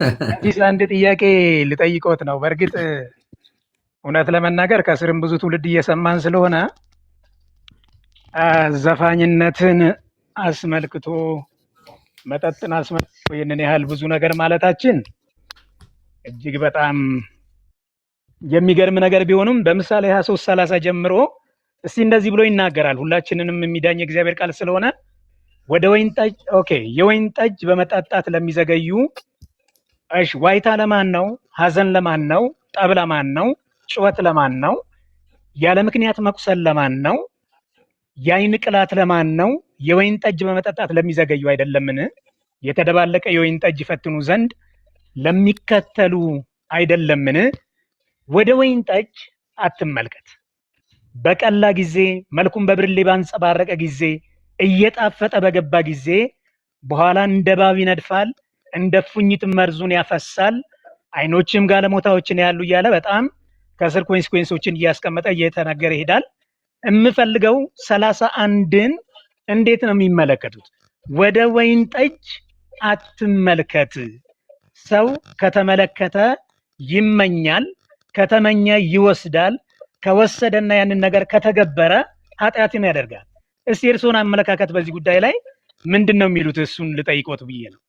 አዲስ አንድ ጥያቄ ልጠይቆት ነው። በእርግጥ እውነት ለመናገር ከስርም ብዙ ትውልድ እየሰማን ስለሆነ ዘፋኝነትን አስመልክቶ መጠጥን አስመልክቶ ይህንን ያህል ብዙ ነገር ማለታችን እጅግ በጣም የሚገርም ነገር ቢሆንም በምሳሌ 23:30 ጀምሮ እስቲ እንደዚህ ብሎ ይናገራል። ሁላችንንም የሚዳኝ እግዚአብሔር ቃል ስለሆነ ወደ ወይን ጠጅ የወይን ጠጅ በመጠጣት ለሚዘገዩ እሺ፣ ዋይታ ለማን ነው? ሐዘን ለማን ነው? ጠብ ለማን ነው? ጩኸት ለማን ነው? ያለ ምክንያት መቁሰል ለማን ነው? የዓይን ቅላት ለማን ነው? የወይን ጠጅ በመጠጣት ለሚዘገዩ አይደለምን? የተደባለቀ የወይን ጠጅ ይፈትኑ ዘንድ ለሚከተሉ አይደለምን? ወደ ወይን ጠጅ አትመልከት። በቀላ ጊዜ መልኩን በብርሌ ባንጸባረቀ ጊዜ እየጣፈጠ በገባ ጊዜ በኋላ እንደ እባብ ይነድፋል፣ እንደ እፉኝት መርዙን ያፈሳል፣ አይኖችም ጋለሞታዎችን ያሉ እያለ በጣም ከስር ኮንሲኩዌንሶችን እያስቀመጠ እየተናገረ ይሄዳል። የምፈልገው 31ን እንዴት ነው የሚመለከቱት? ወደ ወይን ጠጅ አትመልከት። ሰው ከተመለከተ ይመኛል፣ ከተመኘ ይወስዳል፣ ከወሰደና ያንን ነገር ከተገበረ ኃጢአትን ያደርጋል። እስቲ እርስዎን አመለካከት በዚህ ጉዳይ ላይ ምንድን ነው የሚሉት? እሱን ልጠይቆት ብዬ ነው።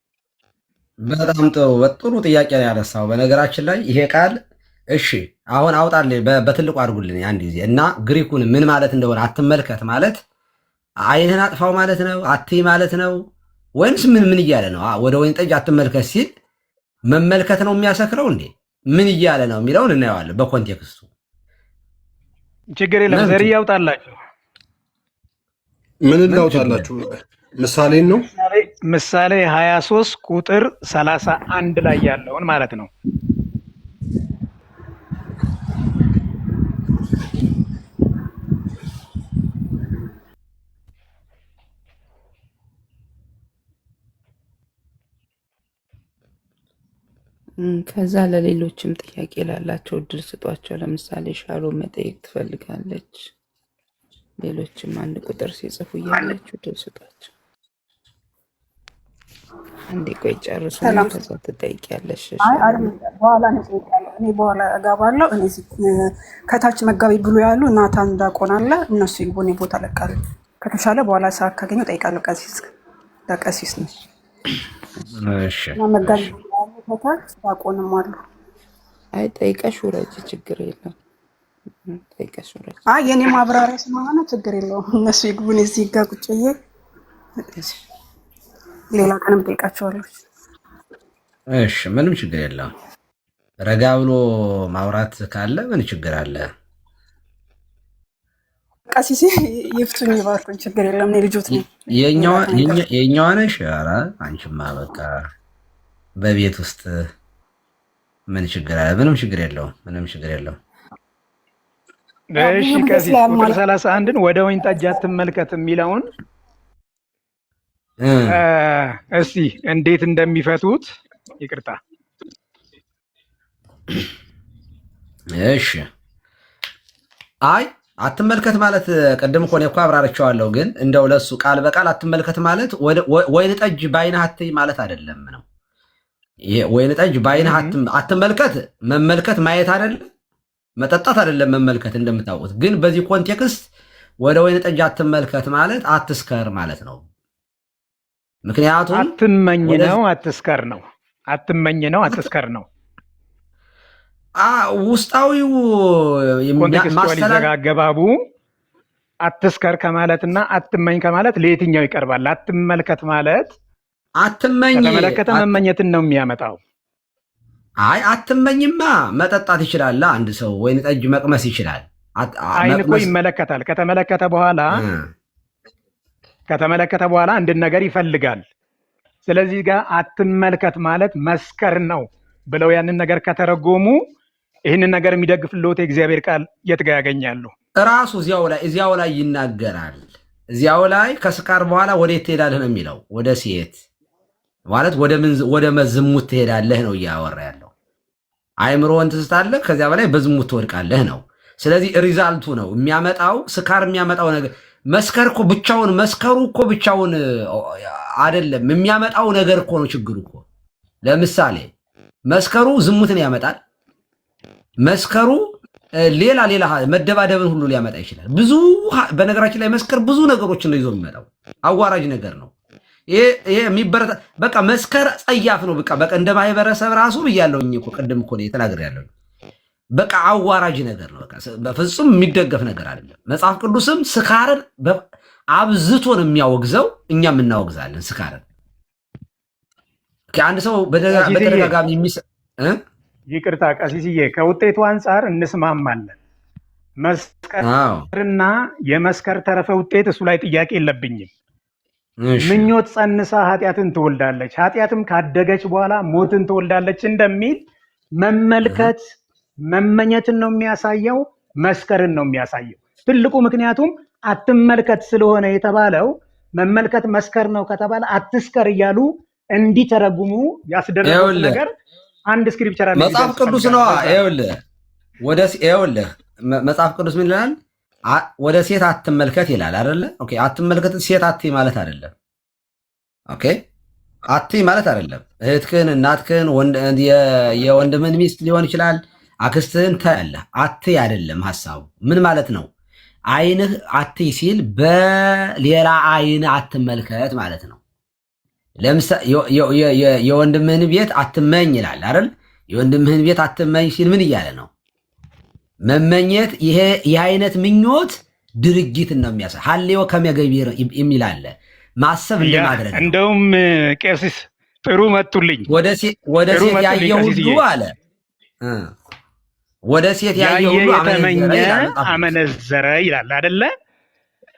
በጣም ጥሩ ጥያቄ ነው ያነሳው። በነገራችን ላይ ይሄ ቃል እሺ አሁን አውጣልኝ በትልቁ አድርጉልኝ አንድ ጊዜ እና ግሪኩን ምን ማለት እንደሆነ አትመልከት ማለት ዓይንህን አጥፋው ማለት ነው? አትይ ማለት ነው? ወይንስ ምን እያለ ነው? ወደ ወይን ጠጅ አትመልከት ሲል መመልከት ነው የሚያሰክረው እንዴ? ምን እያለ ነው የሚለውን እናየዋለን በኮንቴክስቱ። ችግር የለም ዘር ያውጣላችሁ። ምን እናውጣላችሁ? ምሳሌን ነው ምሳሌ 23 ቁጥር 31 ላይ ያለውን ማለት ነው። ከዛ ለሌሎችም ጥያቄ ላላቸው እድል ስጧቸው። ለምሳሌ ሻሎም መጠየቅ ትፈልጋለች። ሌሎችም አንድ ቁጥር ሲጽፉ እያላችሁ እድል ስጧቸው። አንዴ ቆይ ጨርሱ፣ ከዛ ትጠይቂያለሽ። በኋላ ነው እጠይቃለሁ። እኔ በኋላ እገባለሁ። እኔ ከታች መጋቢ ብሎ ያሉ ናታን እንዳቆን አለ እነሱ ይግቡ። እኔ ቦታ ለቃለሁ። ከተሻለ በኋላ ሰዓት ካገኘሁ እጠይቃለሁ። ለቀሲስ ነው። እሺ መጋቢ ከታች ዳቆንም አሉ። አይ ጠይቀሽ ውረጅ፣ ችግር የለም። ጠይቀሽ ውረጅ። አይ የኔ ማብራሪያ ስለሆነ ችግር የለውም። እነሱ ይግቡን። እዚህ ጋር ቁጭ ብዬ ሌላ ቀንም ጠይቃቸዋለሁ። እሺ ምንም ችግር የለም። ረጋ ብሎ ማውራት ካለ ምን ችግር አለ? ቀሲስ ይፍቱኝ ይባርኩኝ፣ ችግር የለም። እኔ ልጆት ነኝ። የኛዋ ነሽ? ኧረ አንቺማ በቃ በቤት ውስጥ ምን ችግር አለ? ምንም ችግር የለውም። ምንም ችግር የለውም። እሺ ቀሲስ ቁጥር 31ን ወደ ወይን ጠጅ አትመልከት የሚለውን እስቲ እንዴት እንደሚፈቱት ይቅርታ። እሺ አይ አትመልከት ማለት ቅድም እኮ እኔ አብራርቼዋለሁ፣ ግን እንደው ለሱ ቃል በቃል አትመልከት ማለት ወይን ጠጅ በዓይንህ አትይ ማለት አይደለም ነው። ይሄ ወይን ጠጅ በዓይንህ አትመልከት መመልከት ማየት አይደለም፣ መጠጣት አይደለም መመልከት እንደምታውቁት። ግን በዚህ ኮንቴክስት ወደ ወይን ጠጅ አትመልከት ማለት አትስከር ማለት ነው። ምክንያቱም አትመኝ ነው አትስከር ነው። አትመኝ ነው አትስከር ነው። ውስጣዊው ኮንቴክስቱዋሊ አገባቡ አትስከር ከማለትና አትመኝ ከማለት ለየትኛው ይቀርባል? አትመልከት ማለት አትመኝ ከተመለከተ መመኘትን ነው የሚያመጣው። አይ አትመኝማ መጠጣት ይችላል። አንድ ሰው ወይን ጠጅ መቅመስ ይችላል። አይን እኮ ይመለከታል። ከተመለከተ በኋላ አንድን ነገር ይፈልጋል። ስለዚህ ጋር አትመልከት ማለት መስከር ነው ብለው ያንን ነገር ከተረጎሙ ይህንን ነገር የሚደግፍልዎት የእግዚአብሔር ቃል የት ጋር ያገኛሉ? እራሱ እዚያው ላይ ይናገራል። እዚያው ላይ ከስካር በኋላ ወዴት ትሄዳለህ ነው የሚለው። ወደ ሴት ማለት ወደ መዝሙት ትሄዳለህ ነው እያወራ ያለው። አይምሮህን ትስታለህ፣ ከዚያ በላይ በዝሙት ትወድቃለህ ነው። ስለዚህ ሪዛልቱ ነው የሚያመጣው ስካር የሚያመጣው ነገር። መስከሩ እኮ ብቻውን አይደለም የሚያመጣው ነገር እኮ ነው ችግሩ እኮ። ለምሳሌ መስከሩ ዝሙትን ያመጣል። መስከሩ ሌላ መደባደብን ሁሉ ሊያመጣ ይችላል። ብዙ በነገራችን ላይ መስከር ብዙ ነገሮችን ነው ይዞ የሚመጣው። አዋራጅ ነገር ነው ይሄ የሚበረታ በቃ መስከር ጸያፍ ነው። በቃ እንደ ማህበረሰብ ራሱ ብያለሁኝ እኮ ቅድም እኮ ተናግሬያለሁ። በቃ አዋራጅ ነገር ነው። በቃ በፍጹም የሚደገፍ ነገር አይደለም። መጽሐፍ ቅዱስም ስካርን አብዝቶ ነው የሚያወግዘው፣ እኛም እናወግዛለን ስካርን። አንድ ሰው በተደጋጋሚ ይቅርታ ቀሲስዬ፣ ከውጤቱ አንጻር እንስማማለን። መስከርና የመስከር ተረፈ ውጤት እሱ ላይ ጥያቄ የለብኝም። ምኞት ጸንሳ ኃጢአትን ትወልዳለች፣ ኃጢአትም ካደገች በኋላ ሞትን ትወልዳለች እንደሚል መመልከት መመኘትን ነው የሚያሳየው፣ መስከርን ነው የሚያሳየው። ትልቁ ምክንያቱም አትመልከት ስለሆነ የተባለው መመልከት መስከር ነው ከተባለ አትስከር እያሉ እንዲተረጉሙ ያስደረጉት ነገር አንድ ስክሪፕቸር አለ። መጽሐፍ ቅዱስ ነው። ይኸውልህ መጽሐፍ ቅዱስ ምን ይላል? ወደ ሴት አትመልከት ይላል አይደለ? ኦኬ፣ አትመልከት ሴት አትይ ማለት አይደለም። ኦኬ፣ አትይ ማለት አይደለም። እህትህን፣ እናትህን፣ የወንድምህን ሚስት ሊሆን ይችላል፣ አክስትህን ታያለህ። አትይ አይደለም ሐሳቡ። ምን ማለት ነው? አይንህ አትይ ሲል በሌላ አይን አትመልከት ማለት ነው። ለምሳሌ የወንድምህን ቤት አትመኝ ይላል አይደል? የወንድምህን ቤት አትመኝ ሲል ምን እያለ ነው? መመኘት ይሄ የአይነት ምኞት ድርጊትን ነው የሚያሳይ። ሀሌዮ ከመገቢር የሚል አለ። ማሰብ እንደማድረግ ነው። እንደውም ቄስ ጥሩ መጡልኝ። ወደ ሴት ያየ ሁሉ አለ ወደ ሴት ያየ ሁሉ አመነዘረ ይላል አይደለ?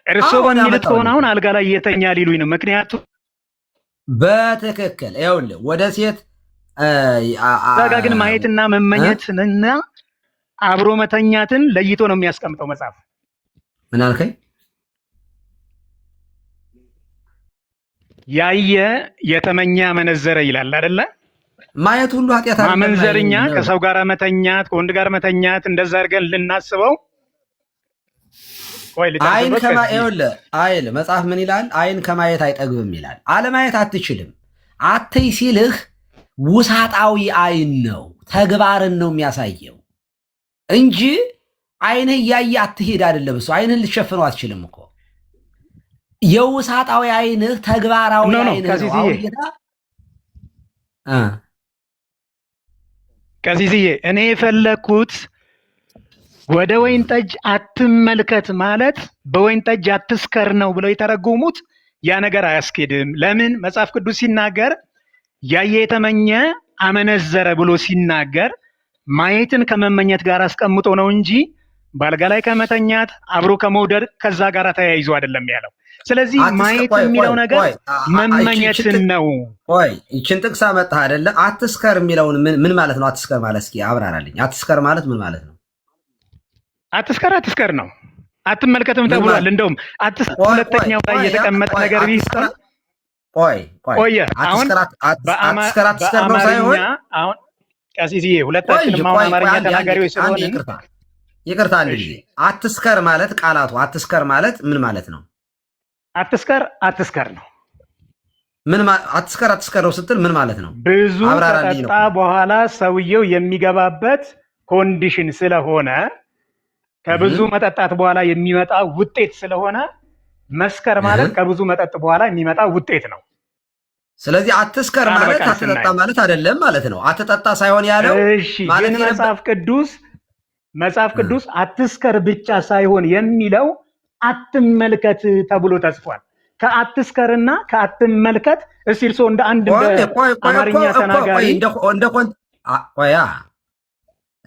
እርስዎ በሚሉት ከሆነ አሁን አልጋ ላይ እየተኛ ሊሉኝ ነው። ምክንያቱም በትክክል ይኸውልህ ወደ ሴት ዛጋ ግን ማየትና መመኘትንና አብሮ መተኛትን ለይቶ ነው የሚያስቀምጠው መጽሐፍ። ምን አልከኝ? ያየ የተመኘ አመነዘረ ይላል አይደለ? ማየት ሁሉ ኃጢአት አይደለም። ማመንዘርኛ ከሰው ጋር መተኛት፣ ከወንድ ጋር መተኛት እንደዛ አድርገን ልናስበው አይን አይል መጽሐፍ ምን ይላል? አይን ከማየት አይጠግብም ይላል። አለማየት አትችልም። አትይ ሲልህ ውሳጣዊ አይን ነው፣ ተግባርን ነው የሚያሳየው እንጂ አይንህ እያየ አትሄድ አይደለም። እሱ አይንህን ልትሸፍነው አትችልም እኮ የውሳጣዊ አይንህ ተግባራዊ አይንህ ነው። ቀሲስዬ እኔ የፈለኩት ወደ ወይን ጠጅ አትመልከት ማለት በወይን ጠጅ አትስከር ነው ብለው የተረጎሙት። ያ ነገር አያስኬድም። ለምን? መጽሐፍ ቅዱስ ሲናገር ያየ የተመኘ አመነዘረ ብሎ ሲናገር ማየትን ከመመኘት ጋር አስቀምጦ ነው እንጂ ባልጋ ላይ ከመተኛት አብሮ ከመውደድ ከዛ ጋር ተያይዞ አይደለም ያለው። ስለዚህ ማየት የሚለው ነገር መመኘትን ነው። ይችን ጥቅስ አመጣህ አይደለ? አትስከር የሚለውን ምን ማለት ነው? አትስከር ማለት እስኪ አብራራልኝ። አትስከር ማለት ምን ማለት ነው? አትስከር ነው። አትመልከትም ተብሏል። እንደውም ሁለተኛው ላይ የተቀመጠ ነገር ቢስተር ቆየ። አሁን በአማርኛ አሁን ቀሲስዬ ሁለታችንም አሁን አማርኛ ተናጋሪዎች ስለሆነ ይቅርታ አንድ ጊዜ አትስከር ማለት ቃላቱ አትስከር ማለት ምን ማለት ነው? አትስከር ነው። ምን አትስከር ነው ስትል ምን ማለት ነው? ብዙ ከጠጣ በኋላ ሰውየው የሚገባበት ኮንዲሽን ስለሆነ ከብዙ መጠጣት በኋላ የሚመጣ ውጤት ስለሆነ መስከር ማለት ከብዙ መጠጥ በኋላ የሚመጣ ውጤት ነው። ስለዚህ አትስከር ማለት አትጠጣ ማለት አይደለም ማለት ነው። አትጠጣ ሳይሆን ያለው ግን መጽሐፍ ቅዱስ አትስከር ብቻ ሳይሆን የሚለው አትመልከት ተብሎ ተጽፏል። ከአትስከርና ከአትመልከት እስቲ እርስዎ እንደ አንድ አማርኛ ተናጋሪ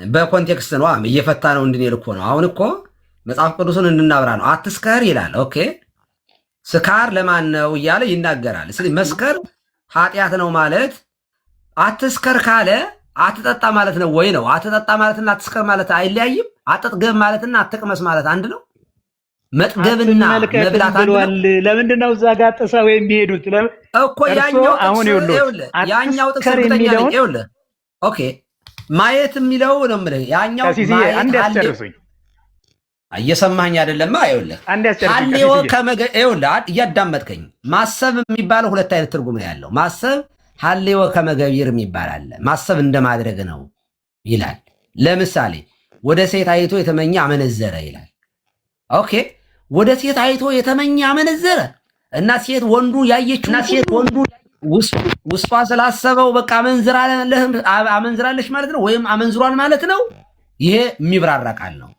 በኮንቴክስት ነው እየፈታ ነው እንድንል እኮ ነው። አሁን እኮ መጽሐፍ ቅዱስን እንድናብራ ነው። አትስከር ይላል። ኦኬ ስካር ለማን ነው እያለ ይናገራል። ስለዚህ መስከር ኃጢአት ነው ማለት አትስከር ካለ አትጠጣ ማለት ነው ወይ ነው? አትጠጣ ማለትና አትስከር ማለት አይለያይም። አትጥገብ ማለትና አትቅመስ ማለት አንድ ነው። መጥገብና መብላት አንድ ነው። ለምንድን ነው እዛ ጋር ጥሰው የሚሄዱት እኮ? ያኛው ጥቅስ እርግጠኛ ነኝ። ይኸውልህ ኦኬ ማየት የሚለው ነው የምልህ። ያኛው ማየት እየሰማኝ አይደለም? ይኸውልህ ይኸውልህ እያዳመጥከኝ ማሰብ የሚባለው ሁለት አይነት ትርጉም ነው ያለው። ማሰብ ሀሌወ ከመገቢር የሚባል አለ። ማሰብ እንደማድረግ ነው ይላል። ለምሳሌ ወደ ሴት አይቶ የተመኘ አመነዘረ ይላል። ኦኬ፣ ወደ ሴት አይቶ የተመኘ አመነዘረ እና ሴት ወንዱ ያየችው እና ሴት ወንዱ ውስጧ ስላሰበው በቃ አመንዝራለች ማለት ነው፣ ወይም አመንዝሯል ማለት ነው። ይሄ የሚብራራ ቃል ነው።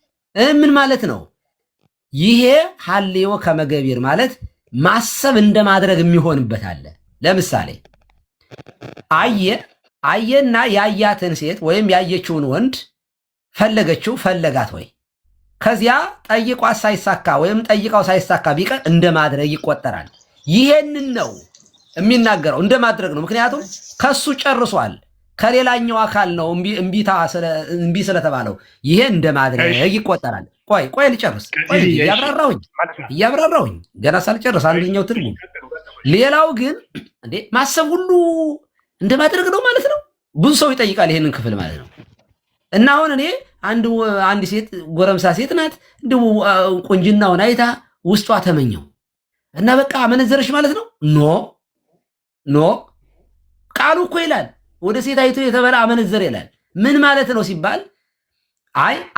ምን ማለት ነው? ይሄ ሀሌወ ከመገቢር ማለት ማሰብ እንደማድረግ የሚሆንበት አለ። ለምሳሌ አየና ያያትን ሴት ወይም ያየችውን ወንድ ፈለገችው፣ ፈለጋት ወይ ከዚያ ጠይቋት ሳይሳካ ወይም ጠይቃው ሳይሳካ ቢቀር እንደማድረግ ይቆጠራል። ይሄንን ነው የሚናገረው፣ እንደማድረግ ነው። ምክንያቱም ከሱ ጨርሷል፣ ከሌላኛው አካል ነው እምቢ ስለተባለው ይሄ እንደማድረግ ይቆጠራል። ቆይ ልጨርስ። እያብራራሁኝ ገና ሳልጨርስ አንደኛው ትርጉም። ሌላው ግን እንዴ ማሰብ ሁሉ እንደማድረግ ነው ማለት ነው። ብዙ ሰው ይጠይቃል ይሄንን ክፍል ማለት ነው። እና አሁን እኔ አንድ ሴት ጎረምሳ ሴት ናት፣ እንደው ቁንጅናውን አይታ ውስጧ ተመኘው እና በቃ አመነዘረሽ ማለት ነው። ኖ ቃሉ እኮ ይላል ወደ ሴት አይቶ የተበላ አመነዘረ ይላል። ምን ማለት ነው ሲባል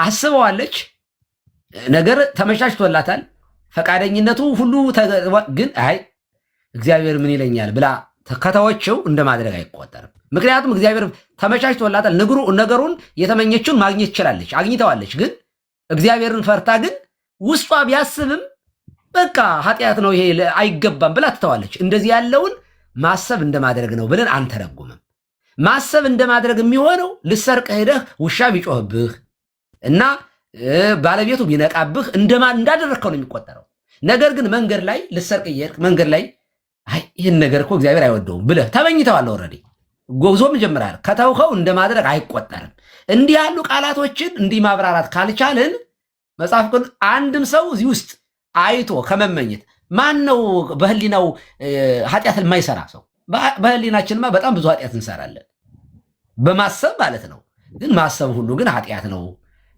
አስበዋለች፣ ነገር ተመቻችቶላታል፣ ፈቃደኝነቱ ሁሉ ግን እግዚአብሔር ምን ይለኛል ብላ ከተወችው እንደማድረግ አይቆጠርም። ምክንያቱም እግዚአብሔር ተመቻችቶላታል፣ ነገሩን የተመኘችውን ማግኘት ትችላለች፣ አግኝተዋለች። ግን እግዚአብሔርን ፈርታ ግን ውስጧ ቢያስብም በቃ ኃጢአት ነው ይሄ አይገባም ብላ ትተዋለች። እንደዚህ ያለውን ማሰብ እንደማድረግ ነው ብለን አንተረጉምም። ማሰብ እንደማድረግ የሚሆነው ልሰርቅ ሄደህ ውሻ ቢጮህብህ እና ባለቤቱ ቢነቃብህ እንዳደረግከው ነው የሚቆጠረው። ነገር ግን መንገድ ላይ ልሰርቅ እየሄድክ መንገድ ላይ ይህን ነገር እኮ እግዚአብሔር አይወደውም ብለህ ተመኝተዋል። ኦልሬዲ ጎዞም ጀምራል። ከተውከው እንደማድረግ አይቆጠርም። እንዲህ ያሉ ቃላቶችን እንዲህ ማብራራት ካልቻልን መጽሐፍ ቅዱስ አንድም ሰው እዚህ ውስጥ አይቶ ከመመኘት ማን ነው በህሊናው ኃጢአትን የማይሰራ ሰው? በህሊናችንማ በጣም ብዙ ኃጢአት እንሰራለን በማሰብ ማለት ነው። ግን ማሰብ ሁሉ ግን ኃጢአት ነው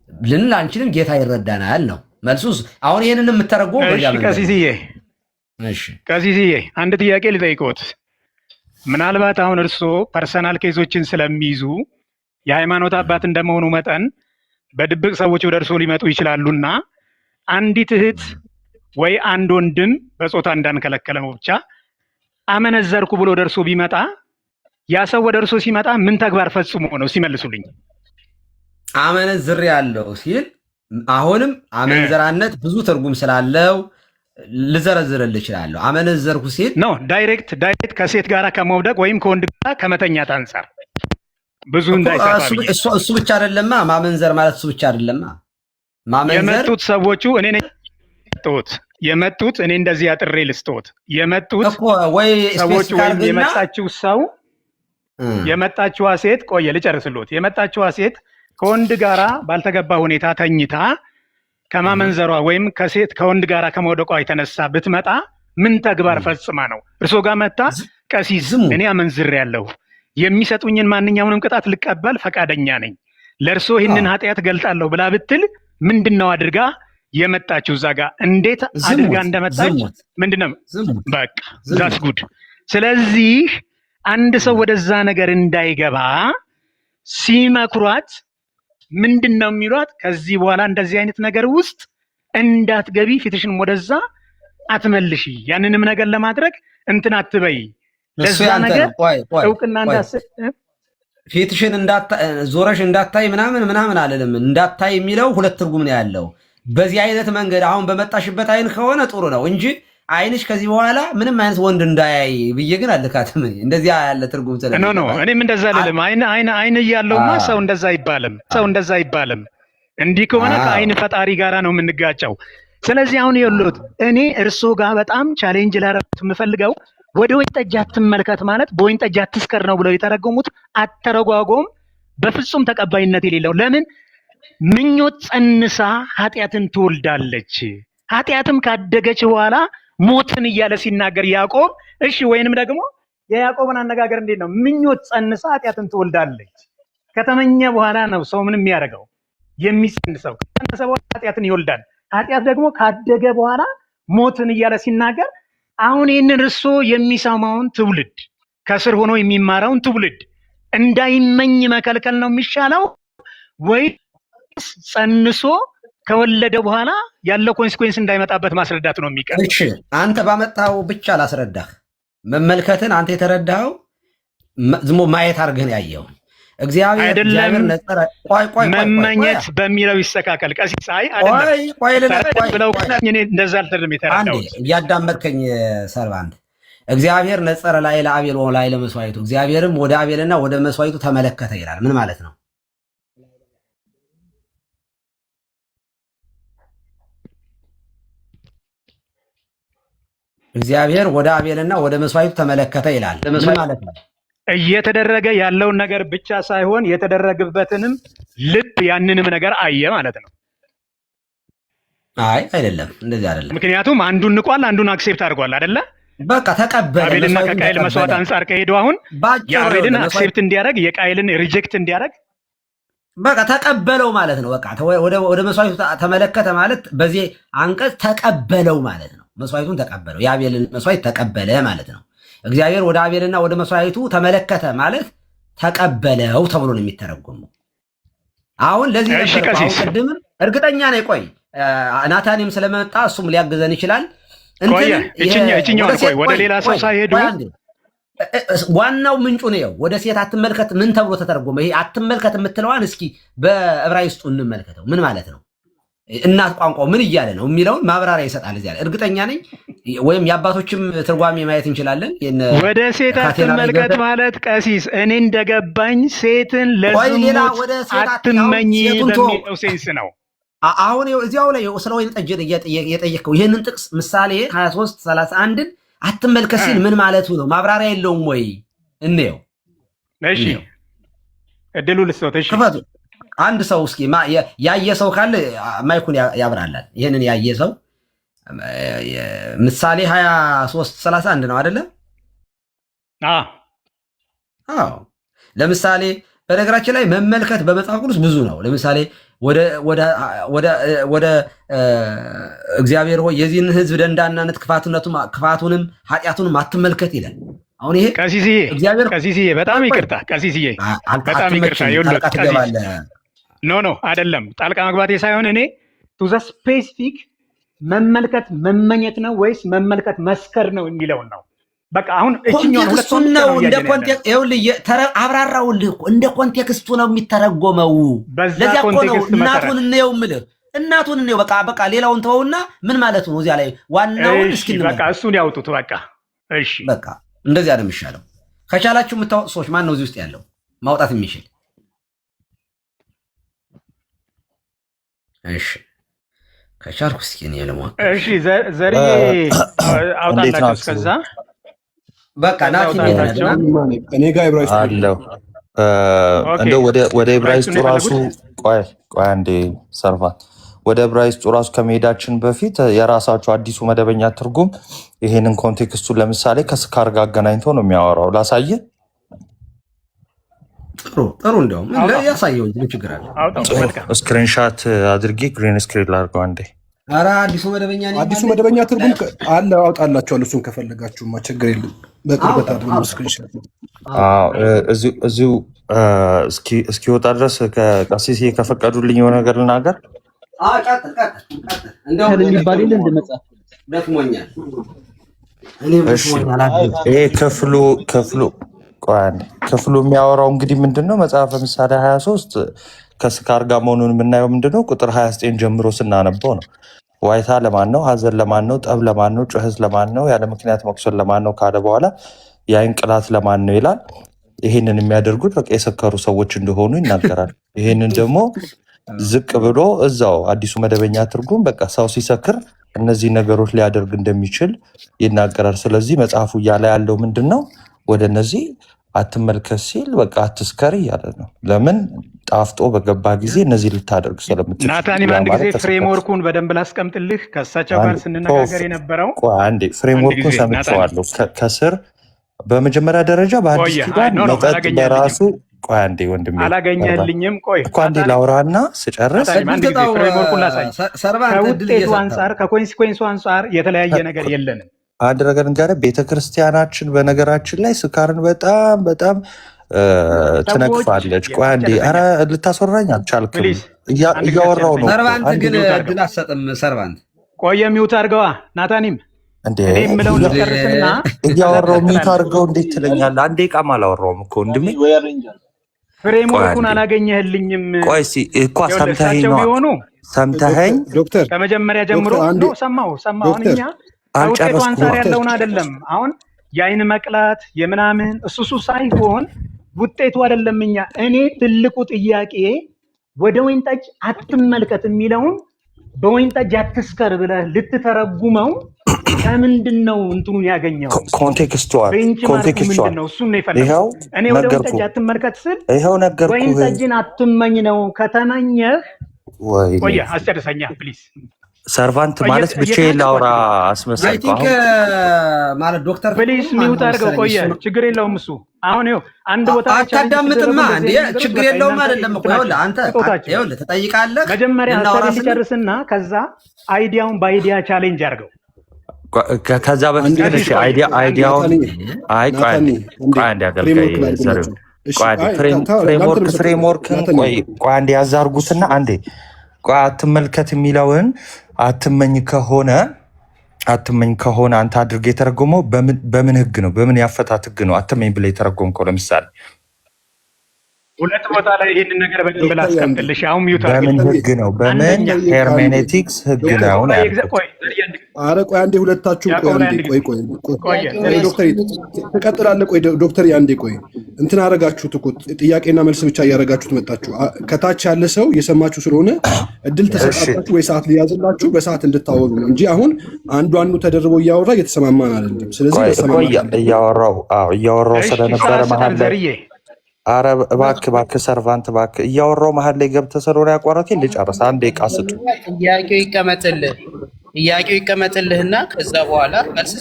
ልንል አንችልም። ጌታ ይረዳናል ነው መልሱ። አሁን ይህንን የምተረጎም ቀሲስዬ አንድ ጥያቄ ልጠይቅዎት። ምናልባት አሁን እርስዎ ፐርሰናል ኬዞችን ስለሚይዙ የሃይማኖት አባት እንደመሆኑ መጠን በድብቅ ሰዎች ወደ እርስዎ ሊመጡ ይችላሉና አንዲት እህት ወይ አንድ ወንድም በጾታ እንዳንከለከለው ብቻ አመነዘርኩ ብሎ ወደ እርስዎ ቢመጣ ያ ሰው ወደ እርስዎ ሲመጣ ምን ተግባር ፈጽሞ ነው ሲመልሱልኝ? አመነዝር ያለው ሲል አሁንም አመንዘራነት ብዙ ትርጉም ስላለው ልዘረዝርልህ እችላለሁ። አመነዘርኩ ሲል ነው ዳይሬክት ከሴት ጋር ከመውደቅ ወይም ከወንድ ጋር ከመተኛት አንጻር ብዙ እንዳይሰፋ እሱ ብቻ አይደለማ። ማመንዘር ማለት እሱ ብቻ አይደለማ። የመጡት ሰዎቹ እኔ ነኝ የመጡት እኔ እንደዚህ አጥሬ ልስጥዎት የመጡት ሰዎቹ ወይም የመጣችዋ ሴት ቆየ ልጨርስልዎት። የመጣችዋ ሴት ከወንድ ጋራ ባልተገባ ሁኔታ ተኝታ ከማመንዘሯ ወይም ከወንድ ጋራ ከመውደቋ የተነሳ ብትመጣ ምን ተግባር ፈጽማ ነው እርሶ ጋር መጣ? ቀሲስ እኔ አመንዝሬያለሁ፣ የሚሰጡኝን ማንኛውንም ቅጣት ልቀበል ፈቃደኛ ነኝ፣ ለእርሶ ይህንን ኃጢአት ገልጣለሁ ብላ ብትል ምንድነው አድርጋ የመጣችው? እዛ ጋር እንዴት አድርጋ እንደመጣች ምንድነው? በቃ ዛስ ጉድ። ስለዚህ አንድ ሰው ወደዛ ነገር እንዳይገባ ሲመክሯት ምንድነው የሚሏት? ከዚህ በኋላ እንደዚህ አይነት ነገር ውስጥ እንዳትገቢ፣ ፊትሽን ወደዛ አትመልሺ፣ ያንንም ነገር ለማድረግ እንትን አትበይ፣ ለዛ ነገር እውቅና እንዳትሰጥ፣ ፊትሽን ዞረሽ እንዳታይ ምናምን አለለም። እንዳታይ የሚለው ሁለት ትርጉም ነው ያለው። በዚህ አይነት መንገድ አሁን በመጣሽበት አይን ከሆነ ጥሩ ነው እንጂ አይንሽ ከዚህ በኋላ ምንም አይነት ወንድ እንዳያይ ብዬ ግን አልካትም። እንደዚያ ያለ ትርጉም ስለ ኖ እኔም እንደዛ አይደለም። አይን እያለውማ ሰው እንደዛ አይባልም። እንዲህ ከሆነ ከአይን ፈጣሪ ጋራ ነው የምንጋጨው። ስለዚህ አሁን የሉት እኔ እርሶ ጋር በጣም ቻሌንጅ ላደርግ የምፈልገው ወደ ወይን ጠጅ አትመልከት ማለት በወይን ጠጅ አትስከር ነው ብለው የተረጎሙት አተረጓጎም በፍጹም ተቀባይነት የሌለው። ለምን? ምኞት ጸንሳ ኃጢአትን ትወልዳለች፣ ኃጢአትም ካደገች በኋላ ሞትን እያለ ሲናገር ያዕቆብ፣ እሺ ወይንም ደግሞ የያዕቆብን አነጋገር እንዴት ነው? ምኞት ጸንሳ ኃጢአትን ትወልዳለች። ከተመኘ በኋላ ነው ሰው ምንም የሚያደርገው የሚጸንሰው። ከጸነሰ በኋላ ኃጢአትን ይወልዳል። ኃጢአት ደግሞ ካደገ በኋላ ሞትን እያለ ሲናገር አሁን ይህንን እርሶ የሚሰማውን ትውልድ ከስር ሆኖ የሚማረውን ትውልድ እንዳይመኝ መከልከል ነው የሚሻለው ወይስ ጸንሶ ከወለደ በኋላ ያለው ኮንሲኩዌንስ እንዳይመጣበት ማስረዳት ነው የሚቀር? እሺ አንተ ባመጣው ብቻ ላስረዳህ። መመልከትን አንተ የተረዳኸው ዝሞ ማየት አድርገህ ነው ያየው። እግዚአብሔር ነጸረ መመኘት በሚለው ይስተካከል። ቀሲስ አይ አይደለም ብለው እኔ እንደዛ አልተደም የተረዳሁት። እያዳመጥከኝ ሰርቫንት እግዚአብሔር ነጸረ ላይ ለአቤል ወላይ ለመስዋዕቱ እግዚአብሔርም ወደ አቤልና ወደ መስዋዕቱ ተመለከተ ይላል። ምን ማለት ነው? እግዚአብሔር ወደ አቤልና ወደ መስዋዕቱ ተመለከተ ይላል። ምን ማለት ነው? እየተደረገ ያለውን ነገር ብቻ ሳይሆን የተደረገበትንም ልብ ያንንም ነገር አየ ማለት ነው። አይ አይደለም፣ እንደዚህ አይደለም። ምክንያቱም አንዱን ንቋል፣ አንዱን አክሴፕት አድርጓል አይደለ? በቃ ተቀበለ። አቤልና ከቃይል መስዋዕት አንጻር ከሄደው አሁን የአቤልን አክሴፕት እንዲያደርግ የቃይልን ሪጀክት እንዲያደርግ በቃ ተቀበለው ማለት ነው። በቃ ወደ መስዋዕቱ ተመለከተ ማለት በዚህ አንቀጽ ተቀበለው ማለት ነው። መስዋዕቱን ተቀበለው፣ የአቤልን መስዋዕት ተቀበለ ማለት ነው። እግዚአብሔር ወደ አቤልና ወደ መስዋዕቱ ተመለከተ ማለት ተቀበለው ተብሎ ነው የሚተረጎመው። አሁን ለዚህ ነበር አሁን ቅድም እርግጠኛ ነኝ። ቆይ ናታኒም ስለመጣ እሱም ሊያግዘን ይችላል። እችኛውን ቆይ ወደ ሌላ ሰው ሳይሄዱ ዋናው ምንጩ ነው። ወደ ሴት አትመልከት ምን ተብሎ ተተረጎመ? ይሄ አትመልከት የምትለዋን እስኪ በዕብራይስጡ እንመልከተው። ምን ማለት ነው? እናት ቋንቋው ምን እያለ ነው የሚለውን ማብራሪያ ይሰጣል እዚያ ላይ እርግጠኛ ነኝ። ወይም የአባቶችም ትርጓሜ ማየት እንችላለን። ወደ ሴት አትመልከት ማለት ቀሲስ እኔ እንደገባኝ ሴትን ለዝሙት አትመኝ በሚለው ሴንስ ነው። አሁን እዚያው ላይ ስለ ወይን ጠጅ የጠየቅከው ይህንን ጥቅስ ምሳሌ 23:31ን አትመልከት ሲል ምን ማለቱ ነው? ማብራሪያ የለውም ወይ? እንየው። እሺ እድሉ ልስጦት። እሺ ክፈቱ። አንድ ሰው እስኪ ያየ ሰው ካለ ማይኩን ያብራላል። ይህንን ያየ ሰው ምሳሌ 23:31 ነው አይደለ? አዎ። ለምሳሌ በነገራችን ላይ መመልከት በመጽሐፍ ቅዱስ ብዙ ነው። ለምሳሌ ወደ እግዚአብሔር ሆይ የዚህን ሕዝብ ደንዳናነት ክፋቱንም ኃጢአቱንም አትመልከት ይላል። አሁን ይሄ ቀሲስዬ በጣም ይቅርታ ቀሲስዬ በጣም ይቅርታ ኖ አይደለም ጣልቃ መግባቴ ሳይሆን እኔ ቱ ዘ ስፔሲፊክ መመልከት መመኘት ነው ወይስ መመልከት መስከር ነው የሚለውን ነው። በቃ አሁን እቺኛው ሁለቱም ነው እንደ ኮንቴክስት ይኸውልህ አብራራውልህ እኮ እንደ ኮንቴክስቱ ነው የሚተረጎመው። ለዚያ እኮ ነው እናቱን እንየው የምልህ እናቱን እንየው። በቃ ሌላውን ተወውና ምን ማለት ነው እዚያ ላይ ዋናውን እስኪ በቃ እሱን ያውጡት። በቃ እሺ በቃ እንደዚያ ነው የሚሻለው። ከቻላችሁ የምታወጡ ሰዎች ማን ነው እዚህ ውስጥ ያለው ማውጣት የሚችል? እሺ ከቻልኩ እስኪ እኔ ለማውጣት እሺ ዘሪ አውጣላችሁ እስከዛ በቃ ናቲ እኔ ጋር ዕብራይስጥ አለው እንደው ወደ ዕብራይስጡ ራሱ ቆይ አንዴ ሰርቫንት ወደ ዕብራይስጡ ራሱ ከመሄዳችን በፊት የራሳቸው አዲሱ መደበኛ ትርጉም ይሄንን ኮንቴክስቱን ለምሳሌ ከስካር ጋር አገናኝቶ ነው የሚያወራው። ላሳየ ጥሩ እንደውም ያሳየው ምን ችግር አለ? ስክሪንሻት አድርጌ ግሪን ስክሪን ላድርገው አንዴ። ኧረ አዲሱ መደበኛ ትርጉም አለ አውጣላችኋለሁ። እሱን ከፈለጋችሁማ ችግር የለም። በቅርበት አድርጉ ስክሪንሻት። እዚሁ እስኪወጣ ድረስ ከቀሲስ ከፈቀዱልኝ የሆነ ነገር ልናገር። ይሄ ክፍሉ የሚያወራው እንግዲህ ምንድነው? መጽሐፈ ምሳሌ 23 ከስካር ጋር መሆኑን የምናየው ምንድነው? ቁጥር 29 ጀምሮ ስናነበው ነው። ዋይታ ለማን ነው? ሐዘን ለማን ነው? ጠብ ለማን ነው? ጩኸት ለማን ነው? ያለ ምክንያት መቁሰል ለማን ነው ካለ በኋላ የዓይን ቅላት ለማን ነው ይላል። ይሄንን የሚያደርጉት በቃ የሰከሩ ሰዎች እንደሆኑ ይናገራል። ይሄንን ደግሞ ዝቅ ብሎ እዛው አዲሱ መደበኛ ትርጉም በቃ ሰው ሲሰክር እነዚህ ነገሮች ሊያደርግ እንደሚችል ይናገራል። ስለዚህ መጽሐፉ እያለ ያለው ምንድን ነው? ወደ እነዚህ አትመልከት ሲል በቃ አትስከር እያለ ነው። ለምን ጣፍጦ በገባ ጊዜ እነዚህ ልታደርግ ስለምትችል። ናታኒም አንድ ጊዜ ፍሬምወርኩን በደንብ ላስቀምጥልህ። ከእሳቸው ጋር ስንነጋገር የነበረው አንዴ ፍሬምወርኩን ሰምቼዋለሁ። ከስር በመጀመሪያ ደረጃ በአዲስ ኪዳን መጠጥ በራሱ አንዴ ወንድሜ አላገኘልኝም። ቆይ እኮ አንዴ ላውራና ስጨርስ ፍሬምወርኩን ላሳይ። ከውጤቱ አንጻር ከኮንሲኩዌንሱ አንጻር የተለያየ ነገር የለንም። አንድ ነገር እንገርህ፣ ቤተክርስቲያናችን በነገራችን ላይ ስካርን በጣም በጣም ትነቅፋለች። ቆይ አንዴ፣ ኧረ ልታስወራኝ አልቻልክም። እያወራው ነው። ሰርቫንት ግን እድል አትሰጥም። ሰርቫንት ቆየ ሚውት አድርገዋ ናታኒም እንዴ እኔ የምለውን ልጨርስና እያወራው ሚውት አድርገው እንዴት ትለኛለህ? አንዴ ቃም አላወራውም እኮ ወንድሜ። ፍሬምወርኩን አላገኘህልኝም። ቆይ እስኪ እኮ ሰምተኸኝ ነው ቢሆኑ ሰምተኸኝ ዶክተር ከመጀመሪያ ጀምሮ ሰማሁ። አሁን እኛ ከውጤቱ አንጻር ያለውን አይደለም። አሁን የአይን መቅላት የምናምን እሱ ሳይሆን ውጤቱ አይደለም። እኔ ትልቁ ጥያቄ ወደ ወይን ጠጅ አትመልከት የሚለውን በወይን ጠጅ አትስከር ብለህ ልትተረጉመው ከምንድን ነው እንትኑን ያገኘው? ኮንቴክስቱዋል ምንድን ነው? እሱን ነው የፈለገው። እኔ ወደ ወይን ጠጅ አትመልከት ስል ወይን ጠጅን አትመኝ ነው። ከተመኘህ ቆየ አስጨርሰኛ ፕሊዝ። ሰርቫንት ማለት ብቻዬን ላውራ አስመሰልኩ። ማለት ዶክተር ፕሊዝ ሚውት አድርገው። ቆየ ችግር የለውም እሱ። አሁን ይኸው አንድ ቦታ አታዳምጥማ እንዴ? ችግር የለውም አይደለም እኮ ይኸውልህ፣ አንተ ይኸውልህ ትጠይቃለህ። መጀመሪያ ሀሳቤን ሊጨርስና ከዛ አይዲያውን በአይዲያ ቻሌንጅ አድርገው። ከዛ በፊት ትንሽ አይዲያውን ቆይ አንዴ አገልጋይ ዘር ፍሬምወርክን ቆይ አንዴ ያዛርጉትና አንዴ ቆይ አትመልከት የሚለውን አትመኝ ከሆነ አንተ አድርገህ የተረጎመው በምን ህግ ነው? በምን ያፈታት ህግ ነው አትመኝ ብለህ የተረጎምከው? ለምሳሌ ሁለት ቦታ ላይ ይሄንን ነገር በደንብ ላስቀምጥልሽ። አሁን ሚውት በምን ህግ ነው? በምን ሄርሜኔቲክስ ህግ ነው? ኧረ ቆይ አንዴ ሁለታችሁም ቆይ አንዴ ቆይ ዶክተር ትቀጥላለህ። ቆይ ዶክተር አንዴ ቆይ እንትን አረጋችሁት እኮ ጥያቄና መልስ ብቻ እያረጋችሁት መጣችሁ። ከታች ያለ ሰው እየሰማችሁ ስለሆነ እድል ተሰጣጣችሁ ወይ ሰዓት ሊያዝላችሁ በሰዓት እንድታወሩ ነው እንጂ አሁን አንዱ ተደርቦ እያወራ እየተሰማማን አይደለም። ስለዚህ እያወራው ስለነበረ መሀል ላይ አረ እባክህ ሰርቫንት እባክህ እያወራው መሀል ላይ ገብተህ ስለሆነ ያቋረጥከኝ ልጨርስ። አንዴ ዕቃ ስጡ። ጥያቄው ይቀመጥልህና ከዛ በኋላ መልስ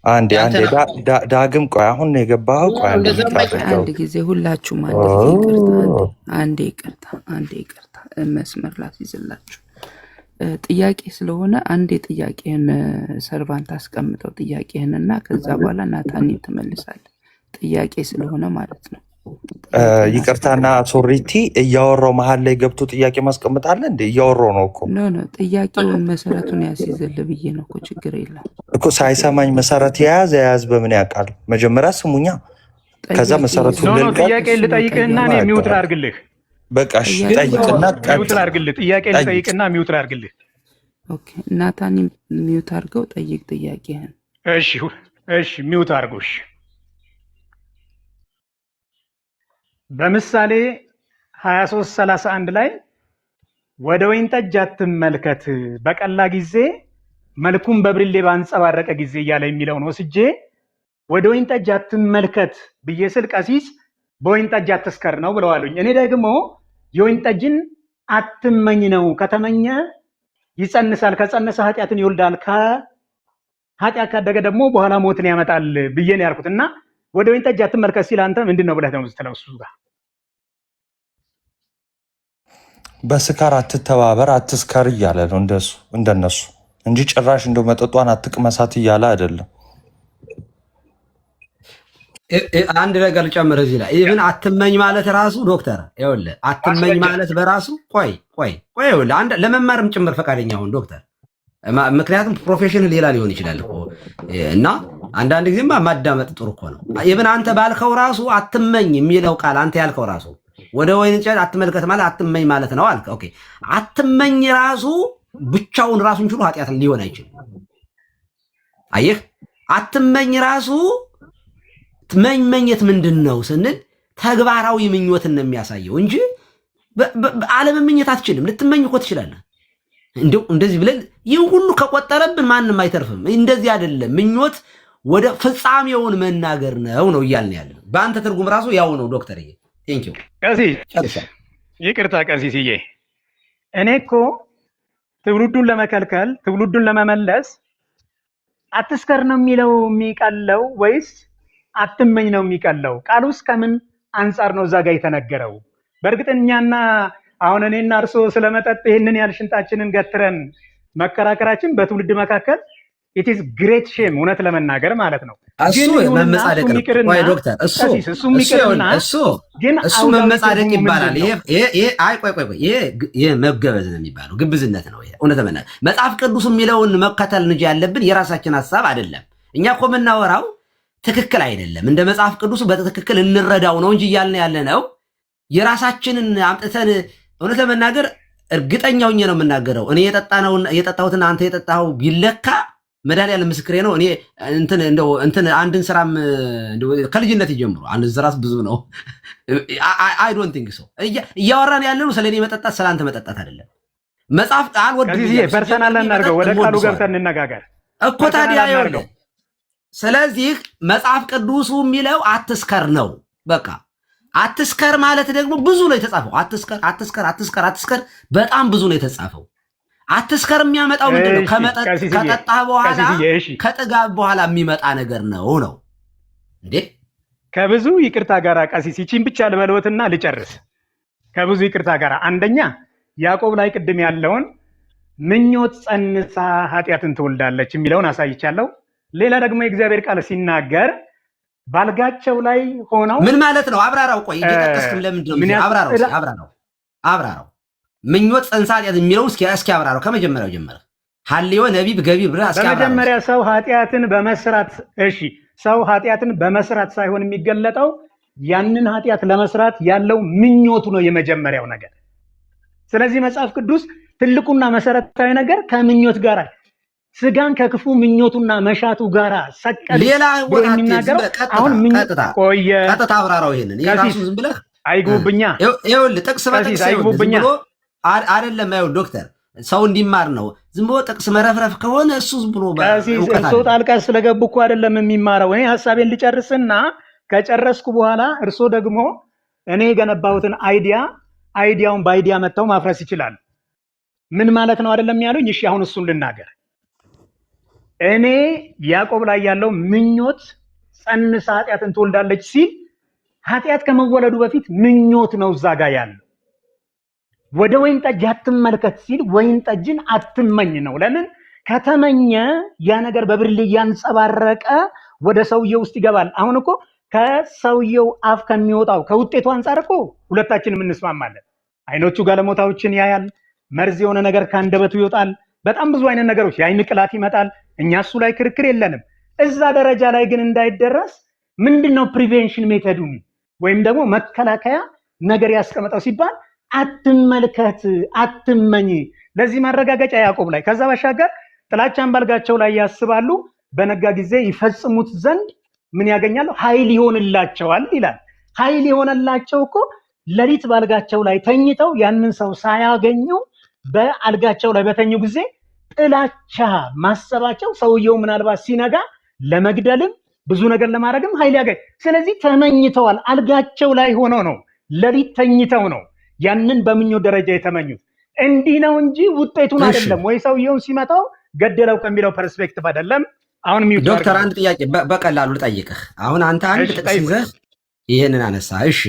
አንዴ ዳግም ቆይ አሁን ነው የገባኸው? ቆይ አንድ ጊዜ ሁላችሁም አንዴ ይቅርታ መስመር ላስይዝላችሁ። ጥያቄ ስለሆነ አንዴ ጥያቄህን ሰርቫንት አስቀምጠው ጥያቄህንና ከዛ በኋላ ናታኒ ትመልሳለህ። ጥያቄ ስለሆነ ማለት ነው። ይቅርታና ሶሪቲ እያወራው መሀል ላይ ገብቶ ጥያቄ ማስቀመጥ አለ እንዴ? እያወራው ነው እኮ ኖ ጥያቄውን መሰረቱን ያስይዘል ብዬ ነው እኮ። ችግር የለም እኮ ሳይሰማኝ መሰረት የያዝ በምን ያውቃል? መጀመሪያ ስሙኛ፣ ከዛ መሰረቱ ጥያቄ ልጠይቅህና እኔ ሚውት ላድርግልህ። በቃ እሺ ጠይቅና ሚውት ላድርግልህ። ጥያቄ ልጠይቅና ሚውት ላድርግልህ። ኦኬ ናታኒ ሚውት አድርገው ጠይቅ ጥያቄህን። እሺ ሚውት አድርጎሽ በምሳሌ 23:31 ላይ ወደ ወይን ጠጅ አትመልከት በቀላ ጊዜ መልኩም በብርሌ ባንጸባረቀ ጊዜ እያለ የሚለውን ወስጄ ወደ ወይን ጠጅ አትመልከት ብዬ ስል ቀሲስ በወይን ጠጅ አትስከር ነው ብለዋሉኝ። እኔ ደግሞ የወይን ጠጅን አትመኝ ነው። ከተመኘ ይጸንሳል፣ ከጸነሰ ኃጢአትን ይወልዳል፣ ከኃጢአት ካደገ ደግሞ በኋላ ሞትን ያመጣል ብዬ ነው ያልኩት። እና ወደ ወይን ጠጅ አትመልከት ሲል አንተ ምንድን ነው ብለህ ነው ስትለው እሱ ጋር በስካር አትተባበር አትስከር እያለ ነው እንደነሱ እንጂ ጭራሽ እንደው መጠጧን አትቅመሳት እያለ አይደለም። አንድ ነገር ልጨምር እዚህ ላይ ይህን አትመኝ ማለት ራሱ ዶክተር ይኸውልህ አትመኝ ማለት በራሱ ቆይ ይኸውልህ ለመማርም ጭምር ፈቃደኛ ሁን ዶክተር። ምክንያቱም ፕሮፌሽን ሌላ ሊሆን ይችላል እኮ እና አንዳንድ ጊዜማ ማዳመጥ ጥሩ እኮ ነው። ይህን አንተ ባልከው ራሱ አትመኝ የሚለው ቃል አንተ ያልከው ራሱ ወደ ወይን ጠጅ አትመልከት ማለት አትመኝ ማለት ነው አልክ። ኦኬ አትመኝ ራሱ ብቻውን ራሱን ችሎ ኃጢአት ሊሆን አይችልም። አየህ አትመኝ ራሱ መመኘት ምንድን ነው ስንል ተግባራዊ ምኞትን ነው የሚያሳየው እንጂ አለመመኘት አትችልም። ልትመኝ እኮ ትችላለህ። እንደዚህ ብለን ይህ ሁሉ ከቆጠረብን ማንም አይተርፍም። እንደዚህ አይደለም። ምኞት ወደ ፍጻሜውን መናገር ነው እያልን ያለ በአንተ ትርጉም ራሱ ያው ነው ዶክተር። ቴንኪው ቀሲስ። ይቅርታ ቀሲስዬ፣ እኔ እኮ ትውልዱን ለመከልከል ትውልዱን ለመመለስ አትስከር ነው የሚለው የሚቀለው ወይስ አትመኝ ነው የሚቀለው? ቃሉስ ከምን አንጻር ነው እዛ ጋር የተነገረው? በእርግጥ እኛና አሁን እኔና እርሶ ስለመጠጥ ይህንን ያህል ሽንጣችንን ገትረን መከራከራችን በትውልድ መካከል ኢት ኢዝ ግሬት ሼም እውነት ለመናገር ማለት ነው። እሱ መመጻደቅ ነው ወይ ዶክተር? እሱ መመጻደቅ ይባላል። ይሄ መገበዝ ነው የሚባለው፣ ግብዝነት ነው። እውነት ለመናገር መጽሐፍ ቅዱስ የሚለውን መከተል እንጂ ያለብን የራሳችን ሀሳብ አይደለም። እኛ እኮ የምናወራው ትክክል አይደለም፣ እንደ መጽሐፍ ቅዱስ በትክክል እንረዳው ነው እንጂ እያልን ያለ ነው የራሳችንን አምጥተን። እውነት ለመናገር እርግጠኛው ነው የምናገረው። እኔ የጠጣሁትና አንተ የጠጣኸው ቢለካ መድኃኒዓለም ምስክሬ ነው። እኔ እንትን አንድን ስራም ከልጅነት ጀምሮ አንድ ስራስ ብዙ ነው። አይ ዶንት ቲንክ ሶ እያወራን ያለነው ስለኔ መጠጣት ስላንተ መጠጣት አይደለም። መጽሐፍ ቃል ፐርሰናል እናድርገው፣ ወደ ቃሉ ገብተን እንነጋገር እኮ ታዲያ ይኸውልህ። ስለዚህ መጽሐፍ ቅዱሱ የሚለው አትስከር ነው። በቃ አትስከር ማለት ደግሞ ብዙ ነው የተጻፈው። አትስከር አትስከር አትስከር አትስከር በጣም ብዙ ነው የተጻፈው። አትስከር የሚያመጣው ምንድነው? ከጠጣህ በኋላ ከጥጋብ በኋላ የሚመጣ ነገር ነው እንዴ? ከብዙ ይቅርታ ጋር ቀሲስ ይቺን ብቻ ልበልወትና ልጨርስ። ከብዙ ይቅርታ ጋር አንደኛ ያዕቆብ ላይ ቅድም ያለውን ምኞት ጸንሳ ኃጢአትን ትወልዳለች የሚለውን አሳይቻለሁ። ሌላ ደግሞ የእግዚአብሔር ቃል ሲናገር ባልጋቸው ላይ ሆነው ምን ማለት ነው? አብራራው። ቆይ እየጠቀስክም ለምንድን ነው? አብራራው ምኞት ጸንሳ ኃጢአት የሚለውን እስኪ አብራራው ከመጀመሪያው ጀመረ። ሐልዮ ነቢብ ገቢር ብለህ እስኪ አብራራው። በመጀመሪያ ሰው ኃጢአትን በመስራት ሰው ኃጢአትን በመስራት ሳይሆን የሚገለጠው ያንን ኃጢአት ለመስራት ያለው ምኞቱ ነው የመጀመሪያው ነገር። ስለዚህ መጽሐፍ ቅዱስ ትልቁና መሰረታዊ ነገር ከምኞት ጋር ስጋን ከክፉ ምኞቱና መሻቱ ጋር ሰቀል ሌላ ብሎ የሚናገረው አሁን ቀጥታ አብራራው። ይሄንን ራሱ ዝም ብለህ አይግቡብኛ። ይኸውልህ ጥቅስ በጥቅስ አይግቡብኛ አይደለም። ይኸውልህ ዶክተር ሰው እንዲማር ነው። ዝም ብሎ ጥቅስ መረፍረፍ ከሆነ እሱ ዝም ብሎ እርሶ ጣልቃ ስለገቡ እኮ አይደለም የሚማረው። እኔ ሀሳቤን ልጨርስና ከጨረስኩ በኋላ እርሶ ደግሞ እኔ የገነባሁትን አይዲያውን በአይዲያ መጥተው ማፍረስ ይችላል። ምን ማለት ነው አይደለም ያሉኝ? እሺ አሁን እሱን ልናገር። እኔ ያዕቆብ ላይ ያለው ምኞት ጸንሳ ኃጢአትን ትወልዳለች ሲል ኃጢአት ከመወለዱ በፊት ምኞት ነው እዛ ጋር ያለው። ወደ ወይን ጠጅ አትመልከት ሲል ወይን ጠጅን አትመኝ ነው። ለምን? ከተመኘ ያ ነገር በብርሌ እያንጸባረቀ ወደ ሰውየው ውስጥ ይገባል። አሁን እኮ ከሰውየው አፍ ከሚወጣው ከውጤቱ አንጻር እኮ ሁለታችንም እንስማማለን። አይኖቹ ጋለሞታዎችን ያያል፣ መርዝ የሆነ ነገር ከአንደበቱ ይወጣል፣ በጣም ብዙ አይነት ነገሮች፣ የአይን ቅላት ይመጣል። እኛ እሱ ላይ ክርክር የለንም። እዛ ደረጃ ላይ ግን እንዳይደረስ ምንድነው ፕሪቬንሽን ሜተዱን ወይም ደግሞ መከላከያ ነገር ያስቀመጠው ሲባል አትመልከት፣ አትመኝ። ለዚህ ማረጋገጫ ያዕቆብ ላይ። ከዛ ባሻገር ጥላቻን ባልጋቸው ላይ ያስባሉ፣ በነጋ ጊዜ ይፈጽሙት ዘንድ ምን ያገኛሉ? ኃይል ይሆንላቸዋል ይላል። ኃይል የሆነላቸው እኮ ሌሊት ባልጋቸው ላይ ተኝተው ያንን ሰው ሳያገኙ በአልጋቸው ላይ በተኙ ጊዜ ጥላቻ ማሰባቸው ሰውየው ምናልባት ሲነጋ ለመግደልም ብዙ ነገር ለማድረግም ኃይል ያገኝ። ስለዚህ ተመኝተዋል። አልጋቸው ላይ ሆነው ነው፣ ሌሊት ተኝተው ነው ያንን በምኞት ደረጃ የተመኙት። እንዲህ ነው እንጂ ውጤቱን አይደለም ወይ ሰውየውን ሲመታው ገደለው ከሚለው ፐርስፔክቲቭ አይደለም። አሁን ዶክተር አንድ ጥያቄ በቀላሉ ልጠይቅህ። አሁን አንተ አንድ ጥቅስ ይዘህ ይህንን አነሳ። እሺ